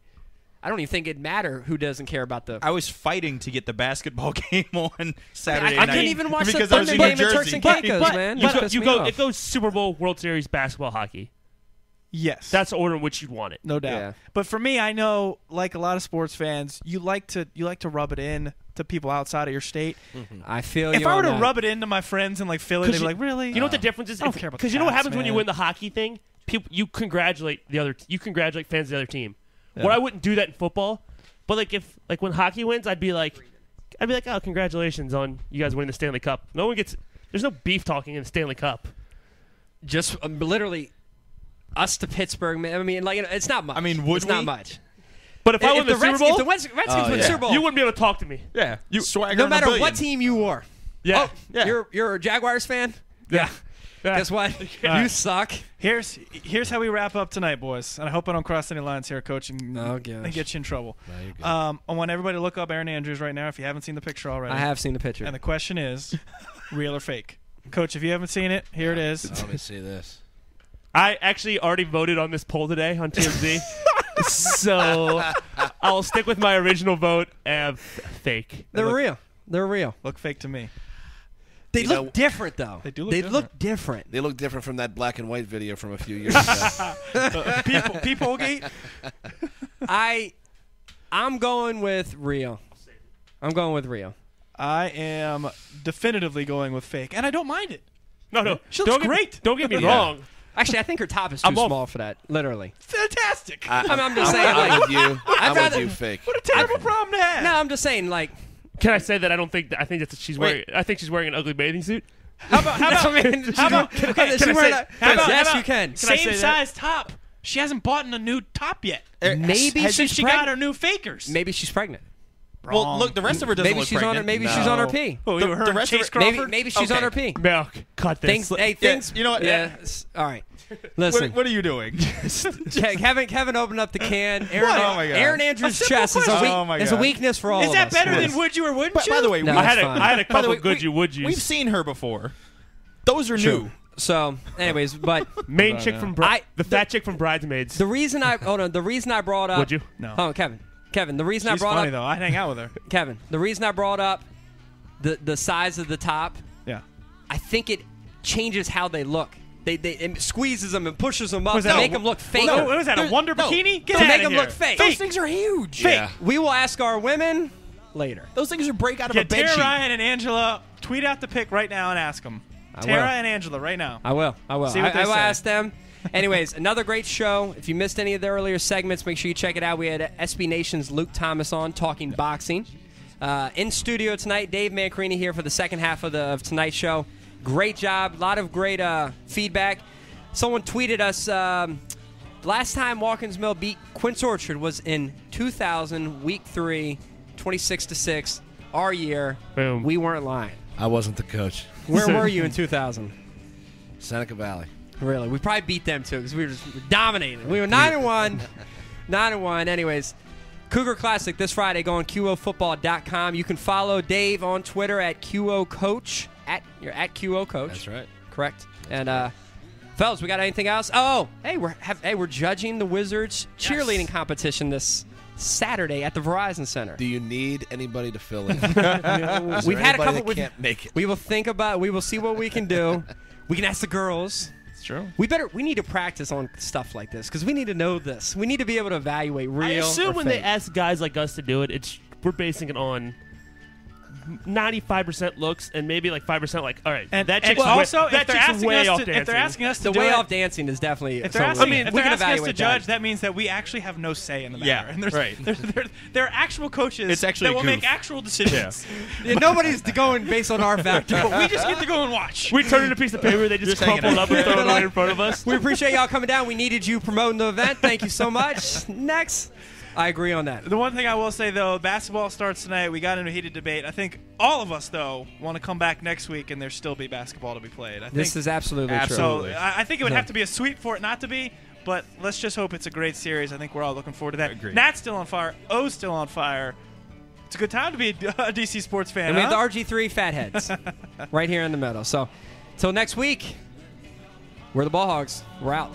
A: I don't even think it'd matter who doesn't care about the.
B: I was fighting to get the basketball game on Saturday
A: I
B: night.
A: couldn't even watch the
B: because I was
A: Thunder
B: in
A: game
B: New
A: in
B: Jersey.
A: Turks and Caicos, man.
D: You
A: That
D: go,
A: pissed
D: you
A: me
D: go
A: off.
D: it goes Super Bowl, World Series, basketball, hockey.
C: Yes.
D: That's the order in which you'd want it.
C: No doubt.
A: Yeah.
C: But for me, I know, like a lot of sports fans, you like to rub it in to people outside of your state.
A: I feel
C: If
A: you
C: I were
A: on
C: to
A: that.
C: rub it into my friends in like Philly, they'd be like, "Really?"
D: You know what the difference is?
C: I don't care about the
D: Because you know what
C: Caps,
D: happens when you
C: man.
D: win the hockey thing? People, you congratulate fans of the other team.
C: Yeah.
D: Where I wouldn't do that in football, but when hockey wins, I'd be like, oh, congratulations on you guys winning the Stanley Cup. No one gets. There's no beef talking in the Stanley Cup.
A: Just literally us to Pittsburgh. I mean, like it's not much.
B: I mean, would
A: it's
B: we?
A: not much.
D: But if I won the Super Bowl,
A: if the Redskins win the Super Bowl,
D: you wouldn't be able to talk to me.
B: Yeah, you swagger
A: no
B: on a
A: matter
B: billion.
A: what team you wore.
D: Yeah.
A: Oh,
B: Yeah.
A: You're a Jaguars fan.
D: Yeah.
A: Guess what? You suck.
C: Here's how we wrap up tonight, boys. And I hope I don't cross any lines here, Coach, and get you in trouble.
E: No, you're good.
C: I want everybody to look up Aaron Andrews right now if you haven't seen the picture already.
A: I have seen the picture.
C: And the question is, real or fake? Coach, if you haven't seen it, here it is.
E: Let me see this.
D: I actually already voted on this poll today on TMZ. So I'll stick with my original vote of fake.
A: They're real. They're real.
C: Look fake to me.
A: They look different, though.
C: They do look
A: They
C: different.
A: look different.
E: They look different from that black and white video from a few years ago.
C: People gate.
A: I'm going with real. I'm going with real.
C: I am definitively going with fake, and I don't mind it.
D: No.
C: She looks great.
D: Don't get me
E: Yeah.
D: wrong.
A: Actually, I think her top is too
D: I'm off.
A: small for that. Literally.
C: Fantastic.
A: I'm just saying.
E: I'm
A: Like,
E: with you. I'm
A: rather-
E: with you, fake.
C: What a terrible problem to have.
A: no, I'm just saying. Like,
D: Can I say that I don't think that I think that she's wearing? I think she's wearing an ugly bathing suit.
C: How about
A: yes, you can.
C: Same size top. She hasn't bought a new top yet.
A: Maybe
C: Since she got her new fakers.
A: Maybe she's pregnant.
B: Well, look, the rest of her doesn't
A: Maybe
B: look
A: she's
B: pregnant.
A: on. Maybe she's on her pee.
C: Oh,
B: The-
C: her
B: the
C: and
B: rest of
C: Chase
B: her-
C: Crawford.
A: Maybe she's on her pee.
D: Milk. Cut this.
A: Things.
B: You know what?
A: Yeah. All right. Listen.
B: What are you doing?
A: Kevin opened up the can. Aaron,
B: Oh my God.
A: Aaron Andrews'
C: A simple
A: chest is
C: question.
B: Oh my
A: a
B: God.
A: weakness for all
C: Is
A: of
C: that
A: us.
C: better
A: Yes.
C: than would you or wouldn't you?
B: By the way,
A: No,
B: we,
D: I had
A: it's
D: a
A: fine.
D: I had a
B: by the
D: couple
B: way,
D: good you would
B: we've
D: use.
B: seen her before. Those are
A: True.
B: new.
A: So, anyways, but
D: Main chick from the fat chick from Bridesmaids.
A: the reason I brought up.
D: Would you?
C: No.
A: Oh, Kevin. The reason I
C: She's
A: brought
C: funny
A: up
C: though. I hang out with her.
A: Kevin. The reason I brought up the size of the top.
C: Yeah.
A: I think it changes how they look. It squeezes them and pushes them up
C: Was
A: to
C: that
A: make
C: a-
A: them look fake.
C: What was that? A Wonder
B: no.
C: Bikini? Get
A: To
C: out
A: make
C: of
A: them
C: here.
A: look fake.
B: Those things are huge.
E: Yeah.
A: We will ask our women later.
B: Those things are break out of
C: Get
B: a bed
C: Tara
B: sheet.
C: Ryan and Angela. Tweet out the pic right now and ask them. Tara and Angela right now.
A: I will.
C: See what they
A: I will
C: say.
A: ask them. Anyways, another great show. If you missed any of the earlier segments, make sure you check it out. We had SB Nation's Luke Thomas on talking boxing. In studio tonight, Dave Mencarini here for the second half of tonight's show. Great job. A lot of great feedback. Someone tweeted us, last time Watkins Mill beat Quince Orchard was in 2000, week 3, 26-6, our year.
D: Boom.
A: We weren't lying.
E: I wasn't the coach.
A: Where were you in 2000?
E: Seneca Valley.
A: Really? We probably beat them, too, because we were just dominating. We were 9-1. 9-1. Anyways, Cougar Classic this Friday. Go on QOFootball.com. You can follow Dave on Twitter at QOCoach. You're at QOCoach.
E: That's right.
A: Correct. And, fellas, we got anything else? Oh, hey, we're judging the Wizards cheerleading competition this Saturday at the Verizon Center.
E: Do you need anybody to fill in?
A: We've had a couple.
E: That can't make it.
A: We will think about. We will see what we can do. We can ask the girls.
C: It's true.
A: We need to practice on stuff like this because we need to know this. We need to be able to evaluate real.
D: I assume
A: or
D: when
A: fake.
D: they ask guys like us to do it, we're basing it on 95% looks and maybe like 5% like, all right,
C: And
D: that
C: and
D: chick's
C: also,
D: that
C: if they're
D: chick's
C: asking
D: way
C: us
D: off
C: to,
D: dancing.
C: if they're asking us to
A: the
C: do
A: way
C: it,
A: off dancing is definitely.
C: if they're
A: something
C: asking,
A: we
C: if
A: can
C: they're asking us to
A: evaluate
C: judge,
A: that.
C: that means that we actually have no say in the
B: Yeah,
C: matter. And there's,
B: right.
C: there are actual coaches
B: It's actually
C: that
B: a
C: will make
B: goof.
C: actual decisions.
A: Yeah, nobody's going based on our factor.
C: But we just get to go and watch.
D: We turn in a piece of paper, they just
B: Just hanging
D: crumple it
B: out.
D: up and throw it right in front of us.
A: We appreciate y'all coming down. We needed you promoting the event. Thank you so much. Next, I agree on that.
C: The one thing I will say, though, basketball starts tonight. We got into a heated debate. I think all of us, though, want to come back next week and there still be basketball to be played. I think,
A: This is absolutely true.
C: so I think it would have to be a sweep for it not to be, but let's just hope it's a great series. I think we're all looking forward to that.
B: Agreed.
C: Nat's still on fire. O's still on fire. It's a good time to be a DC sports fan,
A: And we have
C: huh?
A: the RG3 Fatheads right here in the middle. So, till next week, we're the Ball Hogs. We're out.